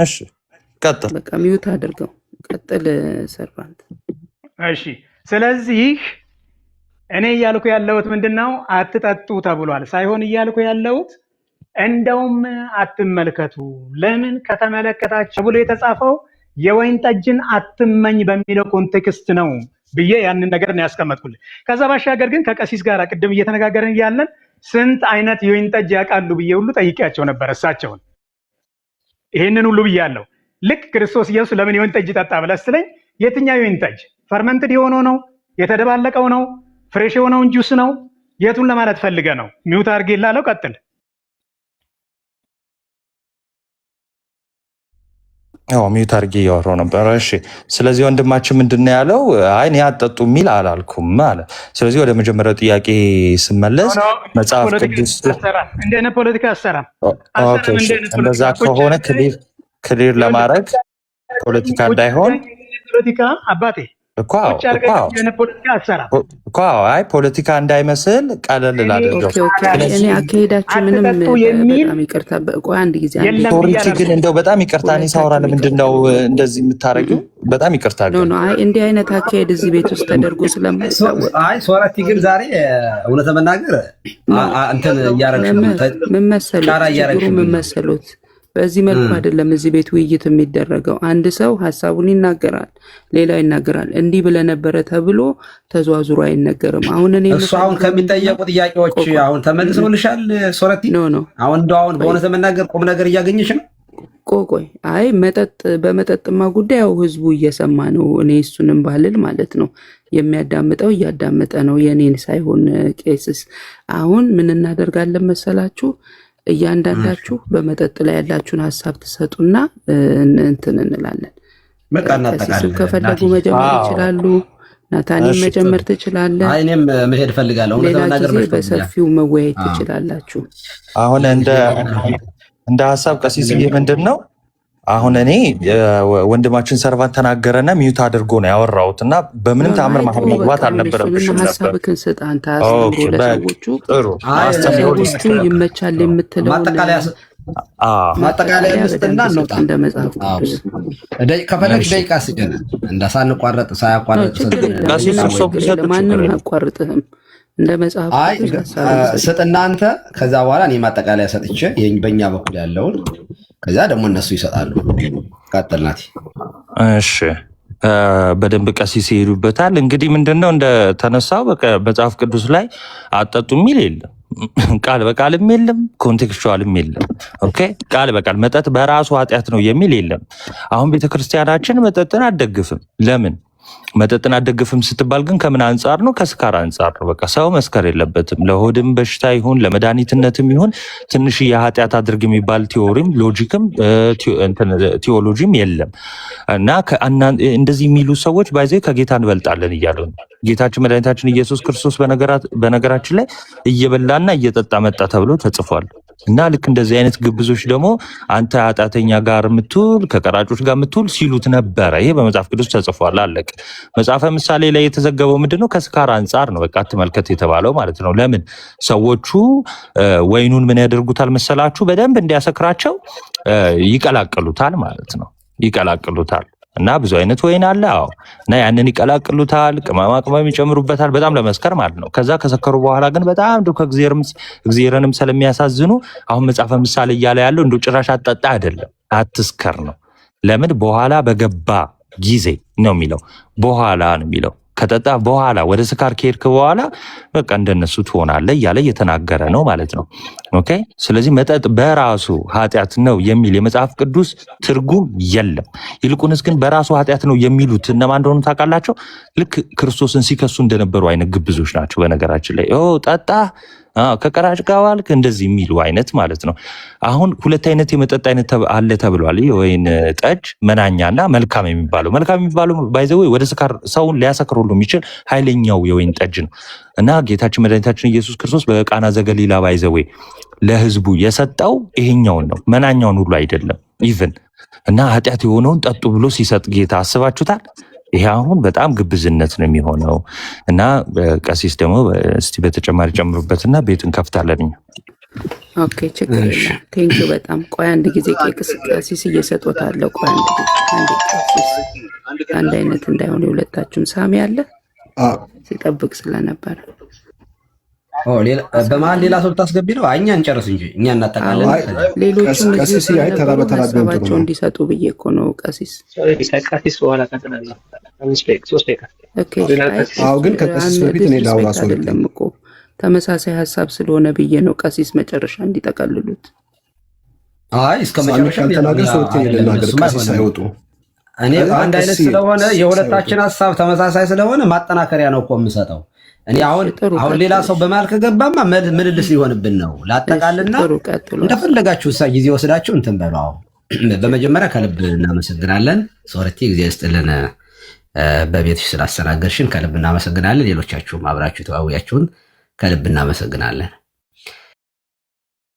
እሺ ቀጥል። በቃ ሚውት አድርገው፣ ቀጥል ሰርቫንት። እሺ ስለዚህ እኔ እያልኩ ያለሁት ምንድን ነው? አትጠጡ ተብሏል ሳይሆን እያልኩ ያለሁት እንደውም አትመልከቱ። ለምን ከተመለከታችሁ ብሎ የተጻፈው የወይን ጠጅን አትመኝ በሚለው ኮንቴክስት ነው ብዬ ያንን ነገር ነው ያስቀመጥኩልህ። ከዛ ባሻገር ግን ከቀሲስ ጋር ቅድም እየተነጋገርን እያለን ስንት አይነት የወይን ጠጅ ያውቃሉ ብዬ ሁሉ ጠይቄያቸው ነበር እሳቸውን። ይሄንን ሁሉ ብያለሁ። ልክ ክርስቶስ ኢየሱስ ለምን የወይን ጠጅ ጠጣ ብለህ ስትለኝ የትኛው የወይን ጠጅ? ፈርመንትድ የሆነው ነው? የተደባለቀው ነው? ፍሬሽ የሆነውን ጁስ ነው? የቱን ለማለት ፈልገ ነው? ሚውት አድርጌ ላለው ቀጥል። ሚዩት አድርጌ እያወራሁ ነበር። እሺ፣ ስለዚህ ወንድማችን ምንድን ነው ያለው? አይ እኔ አጠጡ የሚል አላልኩም አለ። ስለዚህ ወደ መጀመሪያው ጥያቄ ስመለስ መጽሐፍ ቅዱስ እንደነ ፖለቲካ አሰራም እንደዛ ከሆነ ክሊር ለማድረግ ፖለቲካ እንዳይሆን ፖለቲካ አባቴ አይ ፖለቲካ እንዳይመስል ቀለል ላድርገው። እኔ አካሄዳችሁ ምንም በጣም ይቅርታ፣ ቆይ አንድ ጊዜ ሶሪቲ ግን እንደው በጣም ይቅርታ። እኔ ሳወራ ለምንድን ነው እንደዚህ የምታደርጊው? በጣም ይቅርታ። ግን አይ እንዲህ አይነት አካሄድ እዚህ ቤት ውስጥ ተደርጎ ስለማይታወቅ አይ ሶሪቲ ግን ዛሬ እውነት ለመናገር እንትን እያረግሽ ምን መሰሉት በዚህ መልኩ አይደለም እዚህ ቤት ውይይት የሚደረገው። አንድ ሰው ሀሳቡን ይናገራል፣ ሌላው ይናገራል። እንዲህ ብለህ ነበረ ተብሎ ተዟዙሮ አይነገርም። አሁን እኔ እሱ አሁን ከሚጠየቁ ጥያቄዎች አሁን ተመልሰውልሻል ሶረቲ? አሁን በእውነት ለመናገር ቁም ነገር እያገኘሽ ነው? ቆይ አይ በመጠጥማ ጉዳይ ያው ህዝቡ እየሰማ ነው። እኔ እሱንም ባልል ማለት ነው የሚያዳምጠው እያዳመጠ ነው፣ የኔን ሳይሆን ቄስስ። አሁን ምን እናደርጋለን መሰላችሁ? እያንዳንዳችሁ በመጠጥ ላይ ያላችሁን ሀሳብ ትሰጡና እንትን እንላለን። ቀሲስም ከፈለጉ መጀመር ይችላሉ። ናታኒም መጀመር ትችላለህ። እኔም መሄድ ፈልጋለሁ። ሌላ ጊዜ በሰፊው መወያየት ትችላላችሁ። አሁን እንደ ሀሳብ ቀሲስዬ ምንድን ነው አሁን እኔ ወንድማችን ሰርቫንት ተናገረና ሚዩት አድርጎ ነው ያወራሁት እና በምንም ተአምር መሀል መግባት አልነበረብሽም ነበር። ሀሳብህን ስጥ አንተ። ለሰዎቹ ይመቻል የምትለውን ማጠቃለያ ምስጥና እንውጣ። እንደ መጽሐፍ ቅዱስ ከፈለግሽ ደቂቃ ስጭን ሳንቋረጥ ሳያቋረጥ ማንም አያቋርጥህም። እንደ መጽሐፍ ስጥና አንተ ከዛ በኋላ እኔ ማጠቃለያ ሰጥቼ በእኛ በኩል ያለውን ከዛ ደግሞ እነሱ ይሰጣሉ። ቀጥል ናቲ። እሺ በደንብ ቀሲስ ይሄዱበታል። እንግዲህ ምንድነው እንደተነሳው መጽሐፍ ቅዱስ ላይ አጠጡ የሚል የለም፣ ቃል በቃልም የለም፣ ኮንቴክስቹዋልም የለም። ኦኬ ቃል በቃል መጠጥ በራሱ ኃጢአት ነው የሚል የለም። አሁን ቤተክርስቲያናችን መጠጥን አትደግፍም። ለምን መጠጥን አትደግፍም ስትባል ግን ከምን አንጻር ነው? ከስካር አንጻር ነው። በቃ ሰው መስከር የለበትም። ለሆድም በሽታ ይሁን ለመድኃኒትነትም ይሁን ትንሽ የኃጢአት አድርግ የሚባል ቲዎሪም ሎጂክም ቲዎሎጂም የለም። እና እንደዚህ የሚሉ ሰዎች ባይዘ ከጌታ እንበልጣለን እያሉ ነው። ጌታችን መድኃኒታችን ኢየሱስ ክርስቶስ በነገራችን ላይ እየበላና እየጠጣ መጣ ተብሎ ተጽፏል። እና ልክ እንደዚህ አይነት ግብዞች ደግሞ አንተ ኃጢአተኛ ጋር የምትውል ከቀራጮች ጋር የምትውል ሲሉት ነበረ። ይሄ በመጽሐፍ ቅዱስ ተጽፏል። አለቅ መጽሐፈ ምሳሌ ላይ የተዘገበው ምንድነው? ከስካር አንጻር ነው በቃ አትመልከት የተባለው ማለት ነው። ለምን ሰዎቹ ወይኑን ምን ያደርጉታል መሰላችሁ? በደንብ እንዲያሰክራቸው ይቀላቅሉታል ማለት ነው። ይቀላቅሉታል እና ብዙ አይነት ወይን አለ። አዎ እና ያንን ይቀላቅሉታል፣ ቅመማ ቅመም ይጨምሩበታል፣ በጣም ለመስከር ማለት ነው። ከዛ ከሰከሩ በኋላ ግን በጣም እንደው እግዚአብሔርንም ስለሚያሳዝኑ አሁን መጽሐፈ ምሳሌ እያለ ያለው እንደው ጭራሽ አትጠጣ አይደለም፣ አትስከር ነው። ለምን በኋላ በገባ ጊዜ ነው የሚለው፣ በኋላ ነው የሚለው። ከጠጣ በኋላ ወደ ስካር ከሄድክ በኋላ በቃ እንደነሱ ትሆናለህ እያለ እየተናገረ ነው ማለት ነው። ኦኬ ስለዚህ መጠጥ በራሱ ኃጢአት ነው የሚል የመጽሐፍ ቅዱስ ትርጉም የለም። ይልቁንስ ግን በራሱ ኃጢአት ነው የሚሉት እነማን እንደሆኑ ታውቃላቸው? ልክ ክርስቶስን ሲከሱ እንደነበሩ አይነት ግብዞች ናቸው። በነገራችን ላይ ጠጣ ከቀራጭ ጋር ዋልክ እንደዚህ የሚሉ አይነት ማለት ነው። አሁን ሁለት አይነት የመጠጥ አይነት አለ ተብሏል። የወይን ጠጅ መናኛና መልካም የሚባለው ባይዘው ወደ ስካር ሰውን ሊያሰክር ሁሉ የሚችል ኃይለኛው የወይን ጠጅ ነው እና ጌታችን መድኃኒታችን ኢየሱስ ክርስቶስ በቃና ዘገሊላ ባይዘው ለህዝቡ የሰጠው ይሄኛውን ነው፣ መናኛውን ሁሉ አይደለም ኢቭን እና ኃጢአት የሆነውን ጠጡ ብሎ ሲሰጥ ጌታ አስባችሁታል? ይሄ አሁን በጣም ግብዝነት ነው የሚሆነው። እና ቀሲስ ደግሞ እስቲ በተጨማሪ ጨምሩበትና ቤቱን ከፍታለን። ኦኬ ችግር የለም። ቴንኪው በጣም ቆይ አንድ ጊዜ ቀሲስ እየሰጦታለሁ። ቆይ አንድ ቀሲስ አንድ አይነት እንዳይሆን የሁለታችሁም ሳሚ አለ ሲጠብቅ ስለነበረ በመሀል ሌላ ሰው ብታስገቢ ነው። እኛ እንጨርስ እንጂ እኛ እናጠቃለን። ሌሎቹም ሀሳባቸው እንዲሰጡ ብዬ እኮ ነው። ቀሲስ በኋላ ግን ከቀሲስ በፊት እኔ ላውራ ሰው አይደለም እኮ ተመሳሳይ ሀሳብ ስለሆነ ብዬ ነው ቀሲስ መጨረሻ እንዲጠቀልሉት። አይ እስከ መጨረሻ ካልተናገር ሰውቴ ልናገር ቀሲስ አይወጡ። እኔ አንድ አይነት ስለሆነ የሁለታችን ሀሳብ ተመሳሳይ ስለሆነ ማጠናከሪያ ነው እኮ የምሰጠው። እኔ አሁን ሌላ ሰው በመሃል ከገባማ ምልልስ ሊሆንብን ነው። ላጠቃልና እንደፈለጋችሁ ጊዜ ወስዳችሁ እንትን በሉ። በመጀመሪያ ከልብ እናመሰግናለን። ሶርቲ ጊዜ ስጥልን በቤትሽ ስላስተናገርሽን ከልብ እናመሰግናለን። ሌሎቻችሁም አብራችሁ ተዋውያችሁን ከልብ እናመሰግናለን።